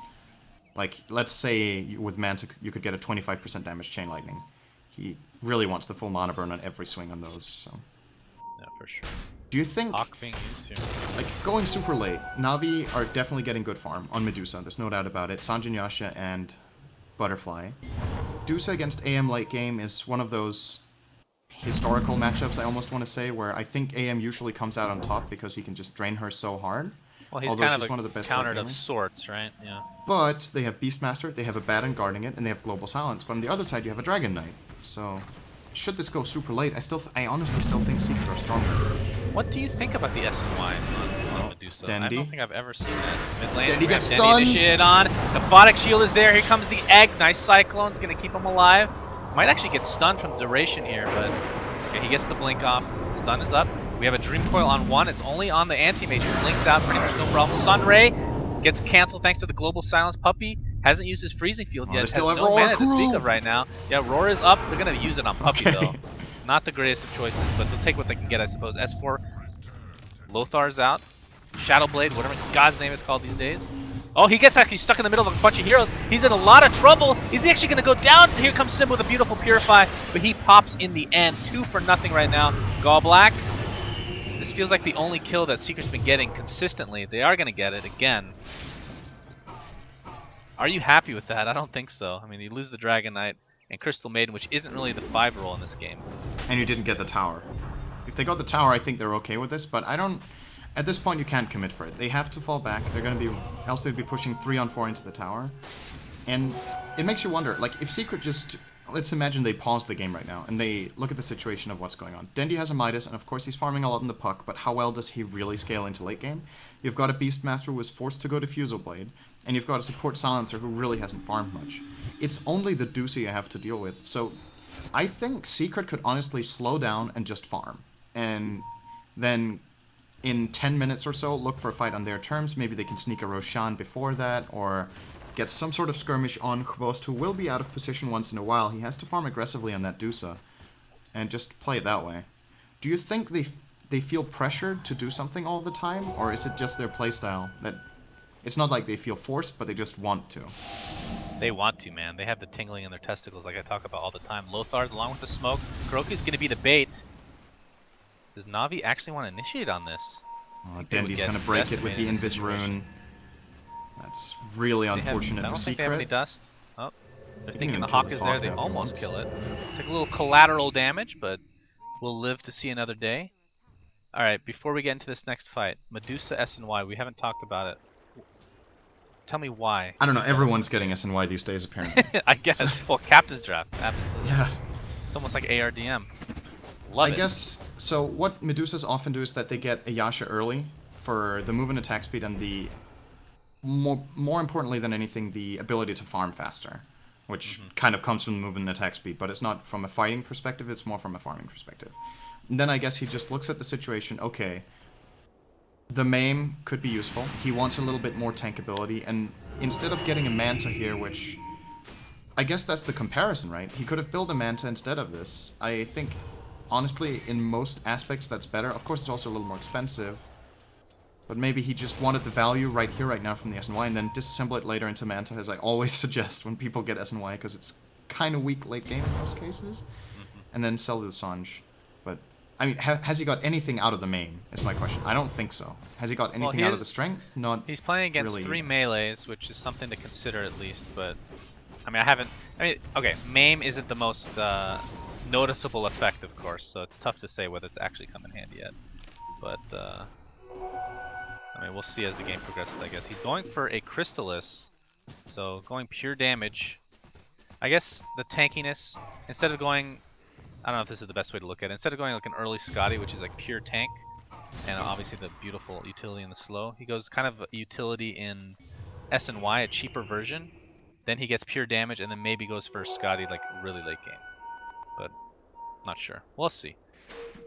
like, let's say with Manta you could get a 25% damage Chain Lightning. He really wants the full mana burn on every swing on those, so... Yeah, for sure. Do you think, being used here. Like, going super late, Na'Vi are definitely getting good farm on Medusa, there's no doubt about it. Sanjin Yasha and Butterfly. Dusa against AM late game is one of those historical matchups, I almost want to say, where I think AM usually comes out on top because he can just drain her so hard. Well, he's kind of one of the best countered of sorts, right? Yeah. But they have Beastmaster, they have Abaddon guarding it, and they have Global Silence. But on the other side, you have a Dragon Knight. So, should this go super late, I honestly still think Secret are stronger. What do you think about the S and Y on Medusa? Medusa. I Dandy. don't think I've ever seen that. Mid lane. Dandy gets Dandy stunned. initiated on. The Photic Shield is there. Here comes the egg. Nice Cyclone's going to keep him alive. Might actually get stunned from duration here, but okay, he gets the blink off. Stun is up. We have a Dream Coil on one. It's only on the Anti-Mage who blinks out pretty much no problem. Sunray gets canceled thanks to the Global Silence. Puppey hasn't used his freezing field yet. Has no mana to speak of right now. Yeah, Roar is up. They're going to use it on Puppey though. Not the greatest of choices, but they'll take what they can get, I suppose. S4, Lothar's out. Shadowblade, whatever God's name is called these days. Oh, he gets actually stuck in the middle of a bunch of heroes. He's in a lot of trouble. Is he actually going to go down? Here comes Sim with a beautiful Purify, but he pops in the end. 2 for nothing right now. Gallblack. This feels like the only kill that Secret's been getting consistently. They are going to get it again. Are you happy with that? I don't think so. I mean, you lose the Dragon Knight and Crystal Maiden, which isn't really the 5 role in this game. And you didn't get the tower. If they got the tower, I think they're okay with this, but I don't... At this point, you can't commit for it. They have to fall back. They're going to be... Else they'd be pushing 3-on-4 into the tower. And it makes you wonder, like, if Secret just... Let's imagine they pause the game right now, and they look at the situation of what's going on. Dendy has a Midas, and of course he's farming a lot in the puck, but how well does he really scale into late game? You've got a Beastmaster who was forced to go to Fusel Blade, and you've got a support Silencer who really hasn't farmed much. It's only the Deuce you have to deal with, so I think Secret could honestly slow down and just farm. And then in 10 minutes or so, look for a fight on their terms. Maybe they can sneak a Roshan before that, or get some sort of skirmish on Hvoost, who will be out of position once in a while. He has to farm aggressively on that Dusa, and just play it that way. Do you think they feel pressured to do something all the time, or is it just their playstyle that it's not like they feel forced, but they just want to? They want to, man. They have the tingling in their testicles like I talk about all the time. Lothar's along with the smoke. Kuroki's going to be the bait. Does NaVi actually want to initiate on this? Oh, Dendy's going to break it with the Invis Rune. That's really unfortunate for Secret. I don't think they have any dust. Oh, they're thinking the Hawk is there. They almost kill it. Take a little collateral damage, but we'll live to see another day. Alright, before we get into this next fight, Medusa SNY, we haven't talked about it. Tell me why. I don't know, everyone's getting SNY these days, apparently. I guess. Well, Captain's Draft, absolutely. Yeah. It's almost like ARDM. Love it. I guess, so what Medusas often do is that they get a Yasha early for the move and attack speed and the, more importantly than anything, the ability to farm faster. Which kind of comes from the move and attack speed, but it's not from a fighting perspective, it's more from a farming perspective. And then I guess he just looks at the situation, okay, the Maim could be useful. He wants a little bit more tankability, and instead of getting a Manta here, which I guess that's the comparison, right? He could have built a Manta instead of this. I think, honestly, in most aspects, that's better. Of course, it's also a little more expensive, but maybe he just wanted the value right here, right now from the SNY, and then disassemble it later into Manta, as I always suggest when people get SNY, because it's kind of weak late game in most cases, and then sell the Sanj. But, I mean, has he got anything out of the main, is my question. I don't think so. Has he got anything out of the strength? Not He's playing against really. 3 melees, which is something to consider at least, but, I mean, okay, Maim isn't the most noticeable effect, of course, so it's tough to say whether it's actually come in handy yet. But, I mean, we'll see as the game progresses, I guess. He's going for a Crystallis, so going pure damage. I guess the tankiness, instead of going, I don't know if this is the best way to look at it, instead of going like an early Scotty, which is like pure tank, and obviously the beautiful utility in the slow, he goes kind of utility in SNY, a cheaper version, then he gets pure damage, and then maybe goes for Scotty like really late game. But, not sure. We'll see.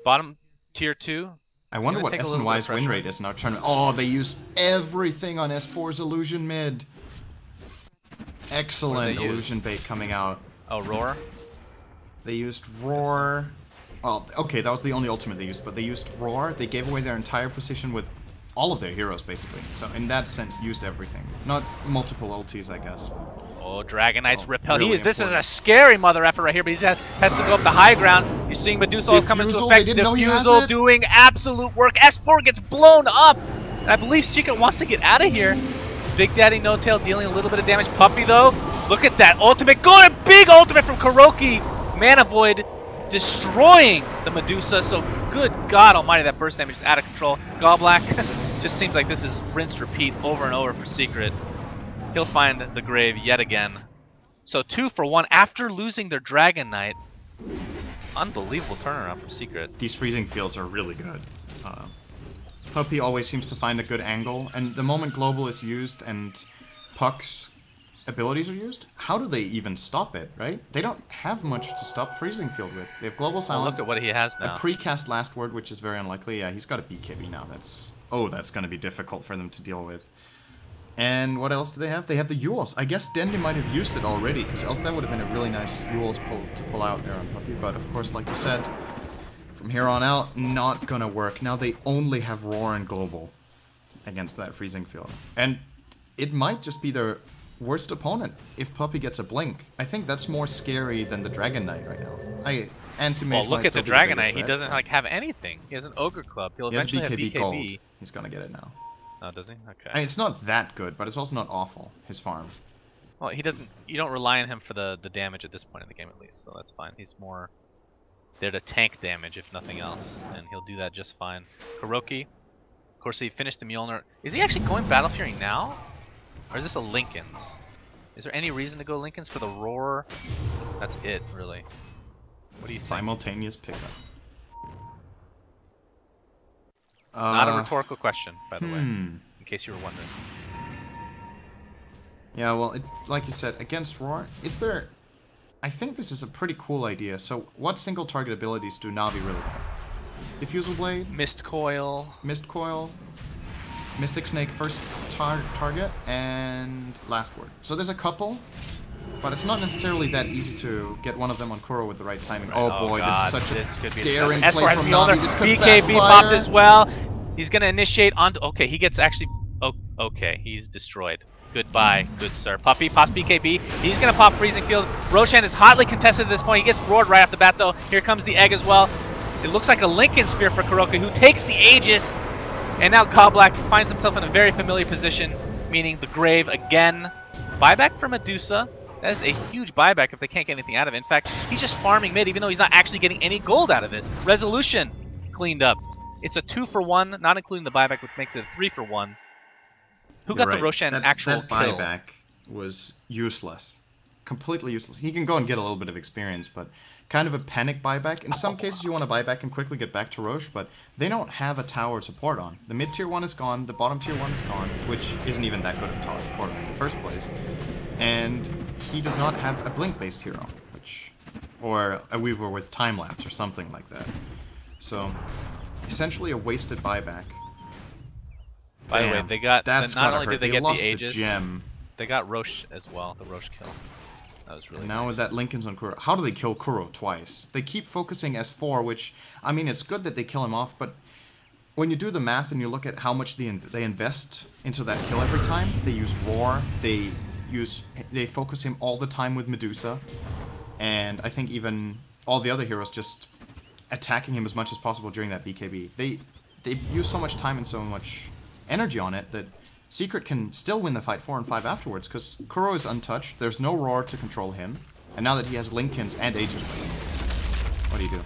Bottom tier 2. I wonder what SNY's win rate is in our tournament. Oh, they used everything on S4's Illusion mid. Excellent Illusion bait coming out. Oh, Roar? They used Roar. Well, okay, that was the only ultimate they used, but they used Roar. They gave away their entire position with all of their heroes, basically. So, in that sense, used everything. Not multiple ultis, I guess. Oh, Dragon Knight's repel. Really This is a scary mother effer right here, but he has to go up the high ground. You're seeing Medusa come into effect. Diffusal doing absolute work. S4 gets blown up. And I believe Secret wants to get out of here. Big Daddy No Tail dealing a little bit of damage. Puppey, though, look at that ultimate. Good, big ultimate from Kuroki. Mana Void destroying the Medusa. So, good God almighty, that burst damage is out of control. Gallblack just seems like this is rinse repeat over and over for Secret. He'll find the grave yet again. So 2 for 1 after losing their Dragon Knight. Unbelievable turnaround from Secret. These freezing fields are really good. Puppey always seems to find a good angle, and the moment Global is used and Puck's abilities are used, how do they even stop it, right? They don't have much to stop Freezing Field with. They have Global Silence, look at what he has now. a precast Last Word, which is very unlikely. Yeah, he's got a BKB now. That's going to be difficult for them to deal with. And what else do they have? They have the Yules. I guess Dendi might have used it already, because else that would have been a really nice Yules pull to pull out there on Puppey. But of course, like you said, from here on out, not gonna work. Now they only have Roar and Global against that Freezing Field. And it might just be their worst opponent if Puppey gets a Blink. I think that's more scary than the Dragon Knight right now. Well, look at the Dragon Knight. He doesn't like have anything. He has an Ogre Club. He'll eventually have BKB. Gold. He's gonna get it now. Oh, does he? Okay. I mean, it's not that good, but it's also not awful, his farm. Well, he doesn't. You don't rely on him for the damage at this point in the game, at least, so that's fine. He's more there to tank damage, if nothing else, and he'll do that just fine. Kuroki, of course, he finished the Mjolnir. Is he actually going Battle Fury now? Or is this a Linken's? Is there any reason to go Linken's for the Roar? That's it, really. What do you think? Simultaneous pickup. Not a rhetorical question, by the way, in case you were wondering. Yeah, well, like you said, against Roar, is there... I think this is a pretty cool idea. So, what single target abilities do NaVi really have? Diffusal Blade? Mist Coil. Mist Coil. Mystic Snake first target, and Last Word. So there's a couple, but it's not necessarily that easy to get one of them on Kuro with the right timing. Oh boy, God, this is such a daring S4 play has from Mjolnir. NaVi. This could BKB backfire. popped as well. He's gonna initiate onto. Okay, he gets actually. Oh, okay, he's destroyed. Goodbye, good sir. Puppey pops BKB. He's gonna pop Freezing Field. Roshan is hotly contested at this point. He gets roared right off the bat though. Here comes the egg as well. It looks like a Linken Sphere for Kuroki, who takes the Aegis. And now Goblak finds himself in a very familiar position, meaning the grave again. Buyback for Medusa. That is a huge buyback if they can't get anything out of it. In fact, he's just farming mid, even though he's not actually getting any gold out of it. Resolution cleaned up. It's a 2-for-1, not including the buyback, which makes it a 3-for-1. Who got the Roshan actual that kill? buyback was useless. Completely useless. He can go and get a little bit of experience, but kind of a panic buyback. In some cases, you want to buy back and quickly get back to Roche, but they don't have a tower support on. The mid-tier one is gone, the bottom tier one is gone, which isn't even that good of a tower support in the first place. And he does not have a blink-based hero, or a Weaver with time-lapse or something like that. So, essentially a wasted buyback. By the way, they got, not only did they get the Aegis, they got Roche as well, the Roche kill. That was really Now nice. with that Linken's on Kuro, how do they kill Kuro twice? They keep focusing S4, which, I mean, it's good that they kill him off, but when you do the math and you look at how much they invest into that kill every time, they use Roar, they focus him all the time with Medusa, and I think even all the other heroes just attacking him as much as possible during that BKB. They use so much time and so much energy on it that Secret can still win the fight 4 and 5 afterwards, because Kuro is untouched, there's no Roar to control him, and now that he has Linken's and Aegis, what do you do?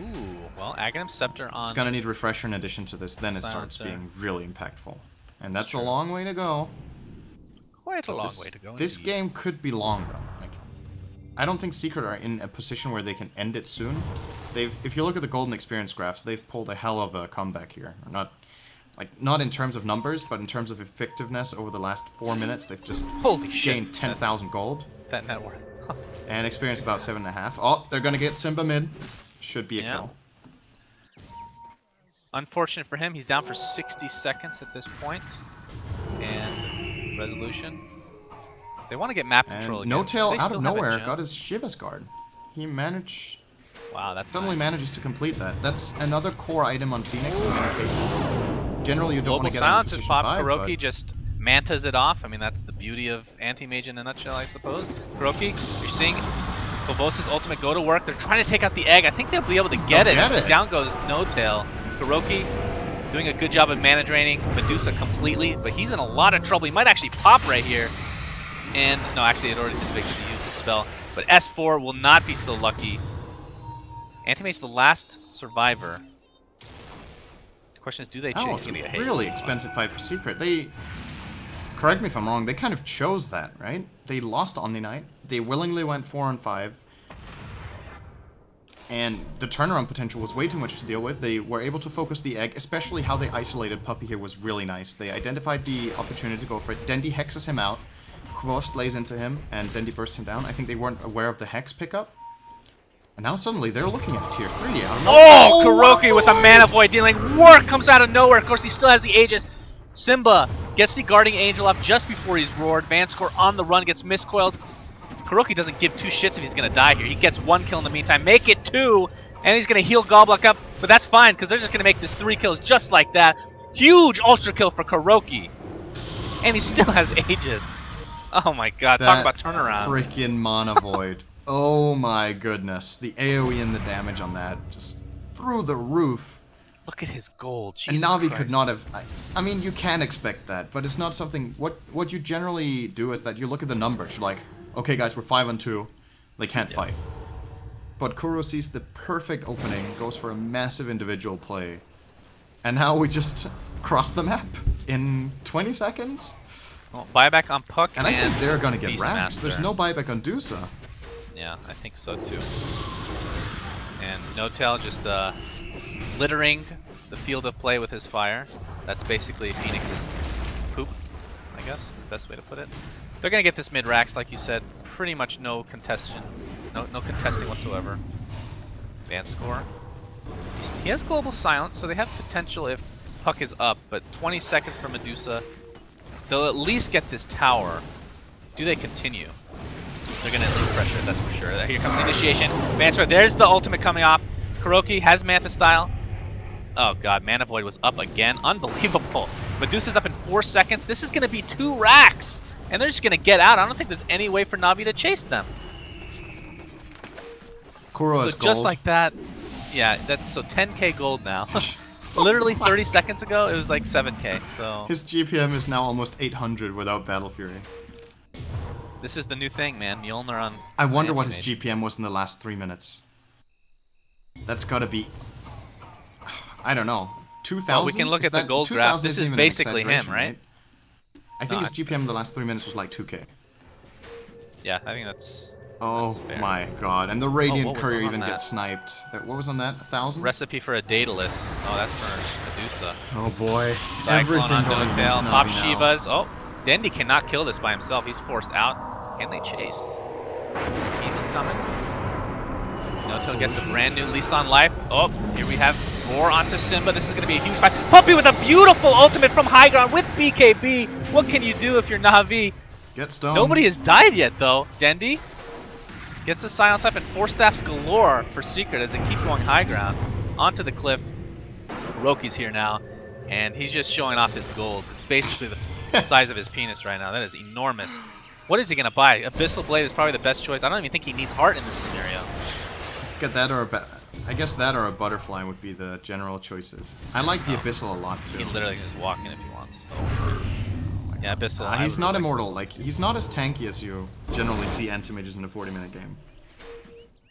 Ooh, well, Aghanim Scepter on... It's gonna need Refresher in addition to this, then it starts being really impactful. And that's a long way to go. Quite a long way to go, This game could be long, though. Like, I don't think Secret are in a position where they can end it soon. If you look at the Golden Experience graphs, they've pulled a hell of a comeback here. Not in terms of numbers, but in terms of effectiveness over the last 4 minutes, they've just gained 10,000 gold. That net worth. And experience about 7.5. Oh, they're gonna get Simba mid. Should be a kill. Unfortunate for him, he's down for 60 seconds at this point. And Resolution. They want to get map control again. No Tail out of nowhere got his Shiva's Guard. He managed... Wow, that's suddenly nice. manages to complete that. That's another core item on Phoenix in many cases. Generally, you don't want to get Silence on is pop. 5, Kuroki just mantas it off. I mean, that's the beauty of anti-mage in a nutshell, I suppose. Kuroki, you're seeing Phobos' ultimate go to work. They're trying to take out the egg. I think they'll be able to get it. Down goes No Tail. Kuroki doing a good job of mana draining Medusa completely, but he's in a lot of trouble. He might actually pop right here. And, no, actually, it already is big to use the spell. But S4 will not be so lucky. Anti-Mage's the last survivor. The question is, do they change? It's a really expensive fight for Secret. They, correct me if I'm wrong, they kind of chose that, right? They lost Omni Knight. They willingly went 4 and 5. And the turnaround potential was way too much to deal with. They were able to focus the egg, especially how they isolated Puppey here was really nice. They identified the opportunity to go for it. Dendi hexes him out. Kvost lays into him, and Dendi bursts him down. I think they weren't aware of the hex pickup. And now suddenly they're looking at tier 3. Oh, Kuroki with a Mana Void dealing work comes out of nowhere. Of course, he still has the Aegis. Simba gets the Guardian Angel up just before he's roared. Vanscore on the run gets miscoiled. Kuroki doesn't give 2 shits if he's going to die here. He gets 1 kill in the meantime. Make it 2, and he's going to heal Goblock up. But that's fine, because they're just going to make this 3 kills just like that. Huge Ultra kill for Kuroki. And he still has Aegis. Oh my god, talk about turnaround. Freaking Mana Void. Oh my goodness. The AoE and the damage on that just through the roof. Look at his gold. Jesus and NaVi Christ. could not have... I mean, you can expect that, but it's not something... What you generally do is that you look at the numbers. You're like, okay guys, we're 5-2. They can't fight. But Kuro sees the perfect opening, goes for a massive individual play. And now we just cross the map in 20 seconds. Well, buyback on Puck and I think they're gonna get racked. Beastmaster. There's no buyback on Dusa. Yeah, I think so too. And No-Tail just littering the field of play with his fire. That's basically Phoenix's poop, I guess is the best way to put it. They're gonna get this mid racks, like you said. Pretty much no contesting, no contesting whatsoever. Vanscore. He has global silence, so they have potential if Puck is up. But 20 seconds for Medusa. They'll at least get this tower. Do they continue? They're going to at least pressure it, that's for sure. Here comes the initiation. Vanscore, there's the ultimate coming off. Kuroki has Manta style. Oh god, Mana Void was up again. Unbelievable. Medusa's up in 4 seconds. This is going to be 2 racks. And they're just going to get out. I don't think there's any way for NaVi to chase them. Kuro is so gold. Just like that. Yeah, that's so 10k gold now. Literally 30 seconds ago, it was like 7k, so... His GPM is now almost 800 without Battle Fury. This is the new thing, man. Mjolnir on... I wonder what his GPM was in the last 3 minutes. That's gotta be... I don't know. 2,000? Well, we can look at the gold graph. This is basically him, right? I think his GPM in the last 3 minutes was like 2k. Yeah, I think that's... Oh my god, and the Radiant Courier even gets sniped. What was on that? 1,000? Recipe for a Daedalus. Oh, that's for Medusa. Oh boy. Cyclone on No-Tail. Pop Shivas. Oh, Dendi cannot kill this by himself. He's forced out. Can they chase? His team is coming. No-Tail gets a brand new lease on life. Oh, here we have Roar onto Simba. This is going to be a huge fight. Puppey with a beautiful ultimate from high ground with BKB. What can you do if you're NaVi? Get stoned. Nobody has died yet, though. Dendi gets a silence up and 4 staffs galore for Secret as they keep going high ground. Onto the cliff. Kuroki's here now, and he's just showing off his gold. It's basically the size of his penis right now. That is enormous. What is he going to buy? Abyssal Blade is probably the best choice. I don't even think he needs heart in this scenario. Get that or I guess that or a Butterfly would be the general choices. I like the Abyssal a lot too. He literally can just walk in if he wants. So. Yeah, Abyssal. He's not immortal. Like he's not as tanky as you generally see anti-mages in a 40-minute game.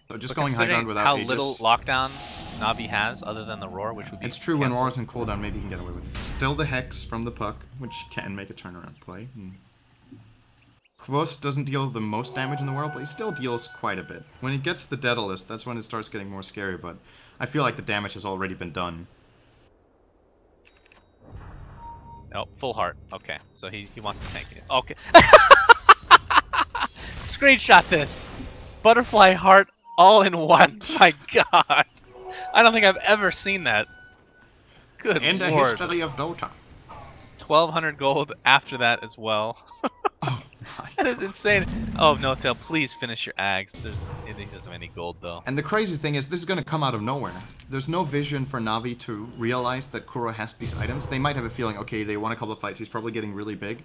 So just going high ground without how Aegis, little lockdown NaVi has other than the Roar, which would be... It's true, when Roar's in cooldown, maybe you can get away with it. Still the Hex from the Puck, which can make a turnaround play. Kvost doesn't deal the most damage in the world, but he still deals quite a bit. When he gets the Daedalus, that's when it starts getting more scary, but I feel like the damage has already been done. Oh, full heart. Okay, so he wants to tank it. Okay. Screenshot this. Butterfly heart all in one. My god. I don't think I've ever seen that. Good and lord. And a history of Dota. 1,200 gold after that as well. Oh my that is insane. Oh, No-Tail, please finish your Ags. He doesn't have any gold, though. And the crazy thing is, this is going to come out of nowhere. There's no vision for NaVi to realize that Kuro has these items. They might have a feeling, okay, they won a couple of fights, he's probably getting really big.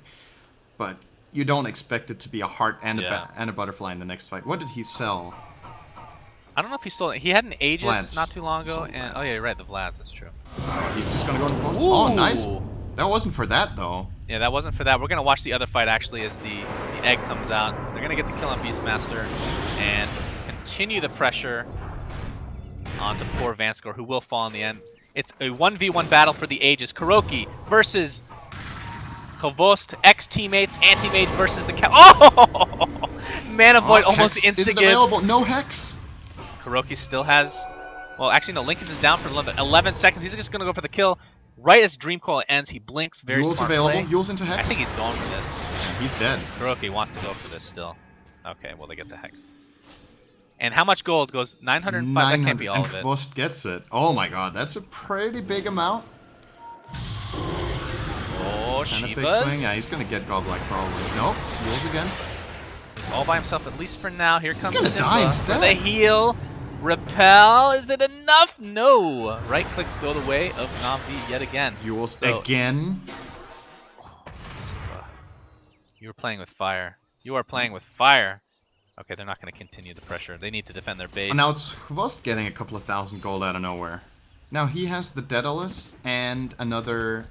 But you don't expect it to be a heart and, a butterfly in the next fight. What did he sell? I don't know if he stole it. He had an Aegis Vlads. not too long ago. And oh, yeah, you're right, the Vlads, that's true. He's just going to go to post. Oh, nice. That wasn't for that, though. Yeah, that wasn't for that. We're going to watch the other fight, actually, as the egg comes out. They're going to get the kill on Beastmaster and continue the pressure onto poor Vanscore, who will fall in the end. It's a 1v1 battle for the Aegis. Kuroki versus Kvost, ex-teammates, anti-mage versus the Oh! Mana Void almost Hex. insta-gives. Is it available? No Hex. Kuroki still has... Well, actually, no. Lincoln is down for 11 seconds. He's just going to go for the kill. Right as Dream Coil ends, he blinks. Very Yule's smart available. play. Yule's into Hex. I think he's going for this. Yeah, he's dead. Kuroki wants to go for this still. Okay, well, they get the Hex. And how much gold goes? 905. That can't be all of it. And Kvothe gets it. Oh my god, that's a pretty big amount. Oh, And a big Shiva's. swing. Yeah, he's gonna get Godlike probably. Nope. Yule's again. All by himself, at least for now. Here comes gonna die Simba instead. for the heal. Repel. Is it enough? No. Right clicks go the way of NaVi yet again. Yule's So- again. Simba, you were playing with fire. You are playing with fire. Okay, they're not going to continue the pressure. They need to defend their base. Now it's Kvothe getting a couple of thousand gold out of nowhere. Now he has the Daedalus and another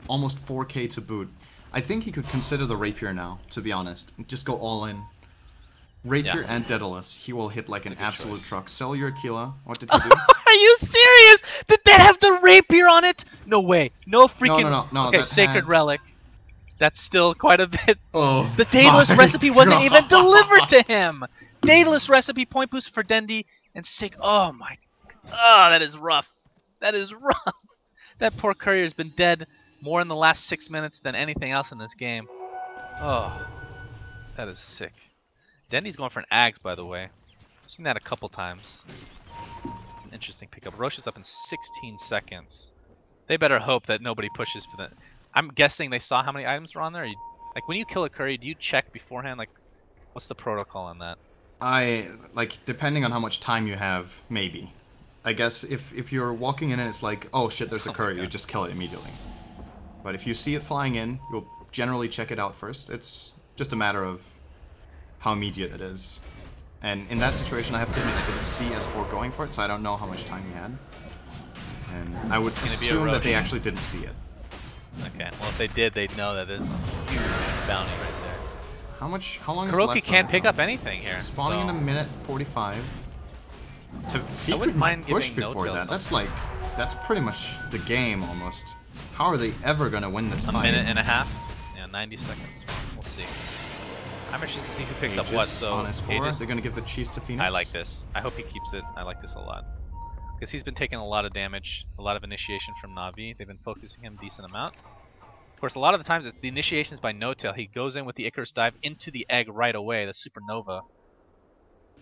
almost 4k to boot. I think he could consider the Rapier now, to be honest. Just go all in. Rapier and Daedalus. He will hit like an absolute choice. truck. Sell your Aquila. What did he do? Are you serious? Did that have the rapier on it? No way. No freaking... No, okay, that Sacred had- Relic. That's still quite a bit. Oh, The Daedalus my recipe wasn't even God. delivered to him. Daedalus recipe, point boost for Dendi, and sick. Oh my. Oh, that is rough. That is rough. That poor courier's been dead more in the last 6 minutes than anything else in this game. Oh, that is sick. Dendi's going for an Ags, by the way. I've seen that a couple times. It's an interesting pickup. Roche is up in 16 seconds. They better hope that nobody pushes for that. I'm guessing they saw how many items were on there. Like when you kill a courier, do you check beforehand? Like, what's the protocol on that? Depending on how much time you have, maybe. I guess if you're walking in and it's like, oh shit, there's a courier, you just kill it immediately. But if you see it flying in, you'll generally check it out first. It's just a matter of how immediate it is. And in that situation, I have to admit I didn't see S4 going for it, so I don't know how much time he had. And I would assume that they actually didn't see it. Okay, well if they did, they'd know that it's a huge bounty right there. How long is Kuroki left can't on pick it? up anything here. Spawning so. in a minute 45. Secret wouldn't mind push giving before No-Tail that. That's pretty much the game almost. How are they ever gonna win this A fight? minute and a half? Yeah, 90 seconds. We'll see. I'm interested to see who picks up what. So on S4. Aegis, They're gonna give the cheese to Phoenix. I like this. I hope he keeps it. I like this a lot. Because he's been taking a lot of damage, a lot of initiation from NaVi. They've been focusing him a decent amount. Of course, a lot of the times it's the initiations by No-Tail. He goes in with the Icarus dive into the egg right away, the supernova.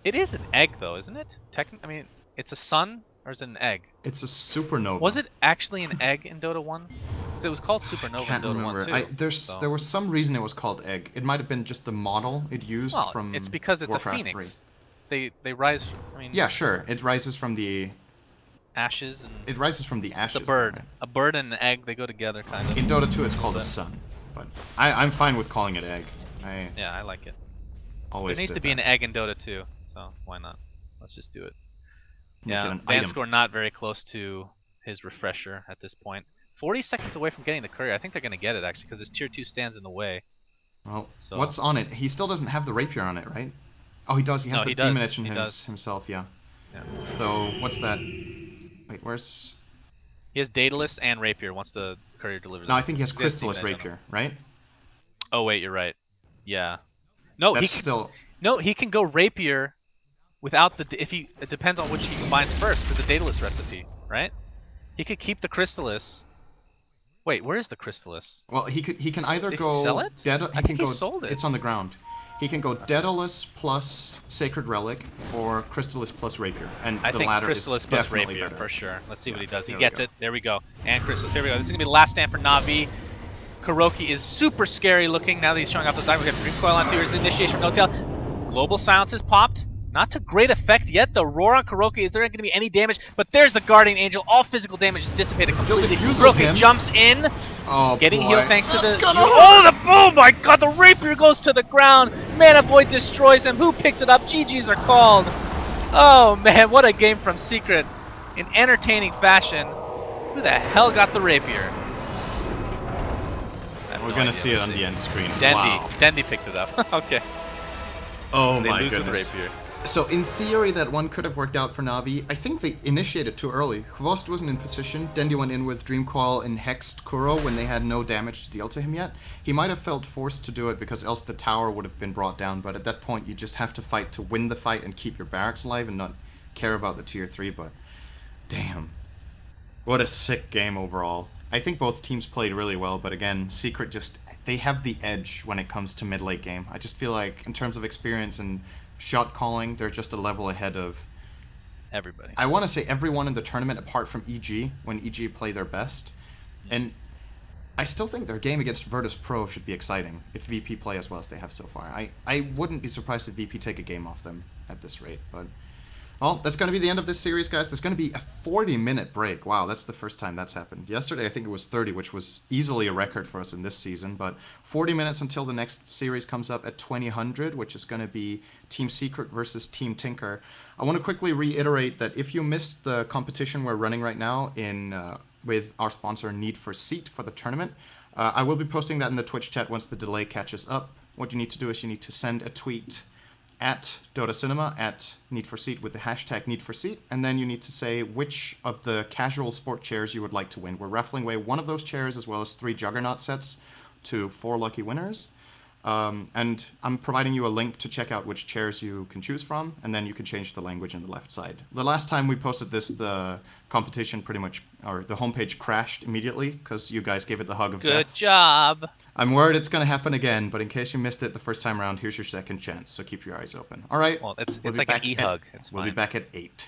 It is an egg though, isn't it? I mean, it's a sun or is it an egg? It's a supernova. Was it actually an egg in Dota 1? Because it was called supernova Can't in Dota remember. 1 too. There was some reason it was called egg. It might have been just the model it used Well, from it's because it's Warcraft a phoenix. They rise. I mean, yeah, sure. It rises from the ashes and It rises from the ashes. it's a bird. Right? A bird and an egg, they go together kind of. In Dota 2, it's called a sun, but I'm fine with calling it egg. Yeah, I like it. Always There needs to be an egg in Dota 2, so why not? Let's just do it. Yeah, Van score not very close to his refresher at this point. 40 seconds away from getting the courier. I think they're going to get it actually because his tier 2 stands in the way. Well, So- what's on it? He still doesn't have the rapier on it, right? Oh, he does. He has No, the he does. demolition He does. himself, yeah. Yeah. So, what's that? Wait, where's... He has Daedalus and Rapier once the courier delivers. No, it. I think he has He's got Crystallis Demon Engine. Rapier, right? Oh wait, you're right. Yeah. No, That's he can, still... no, he can go Rapier without the it depends on which he combines first for the Daedalus recipe, right? He could keep the Crystallis. Wait, where is the Crystallis? Well, he can either Did he go... sell it? I think he sold it. It's on the ground. He can go Daedalus plus Sacred Relic or Crystallis plus Rapier. And I the think latter is Crystallis plus definitely Rapier better. for sure. Let's see what he does. He there we gets go. it. There we go. And Crystallis. Here we go. This is gonna be the last stand for NaVi. Kuroki is super scary looking now that he's showing off those dive. We got Dream Coil onto his initiation from No-Tail. Global Silence is popped. Not to great effect yet. The roar on Kuroki, is there going to be any damage? But there's the Guardian Angel. All physical damage is dissipated Still completely. diffuse with Kuroki him. jumps in, Oh, getting boy. healed thanks to the... That's gonna Oh my god, the Rapier goes to the ground. Mana Void destroys him. Who picks it up? GG's are called. Oh man, what a game from Secret. In entertaining fashion. Who the hell got the Rapier? We're gonna see it on the end screen. Dendi. Wow. Dendi picked it up. Okay. Oh They my lose goodness. with Rapier. So in theory, that one could have worked out for Navi. I think they initiated too early. Hvosd wasn't in position. Dendi went in with Dream Coil and Hexed Kuro when they had no damage to deal to him yet. He might have felt forced to do it because else the tower would have been brought down. But at that point, you just have to fight to win the fight and keep your barracks alive and not care about the tier 3, but damn. What a sick game overall. I think both teams played really well, but again, Secret just, they have the edge when it comes to mid-late game. I just feel like in terms of experience and shot calling, they're just a level ahead of, everybody. I want to say everyone in the tournament apart from EG, when EG play their best. And I still think their game against Virtus.Pro should be exciting if VP play as well as they have so far. I wouldn't be surprised if VP take a game off them at this rate, but... Well, that's going to be the end of this series, guys. There's going to be a 40-minute break. Wow, that's the first time that's happened. Yesterday, I think it was 30, which was easily a record for us in this season. But 40 minutes until the next series comes up at 2000, which is going to be Team Secret versus Team Tinker. I want to quickly reiterate that if you missed the competition we're running right now with our sponsor Need for Seat for the tournament, I will be posting that in the Twitch chat once the delay catches up. What you need to do is you need to send a tweet at Dotacinema, at Need for Seat with the hashtag Need for Seat, and then you need to say which of the casual sport chairs you would like to win. We're raffling away one of those chairs as well as 3 Juggernaut sets to 4 lucky winners. And I'm providing you a link to check out which chairs you can choose from, and then you can change the language on the left side. The last time we posted this, the competition pretty much, or the homepage crashed immediately because you guys gave it the hug of death. Good job. I'm worried it's going to happen again, but in case you missed it the first time around, here's your second chance, so keep your eyes open. All right. Well, it's we'll like an e-hug. We'll be back at 8.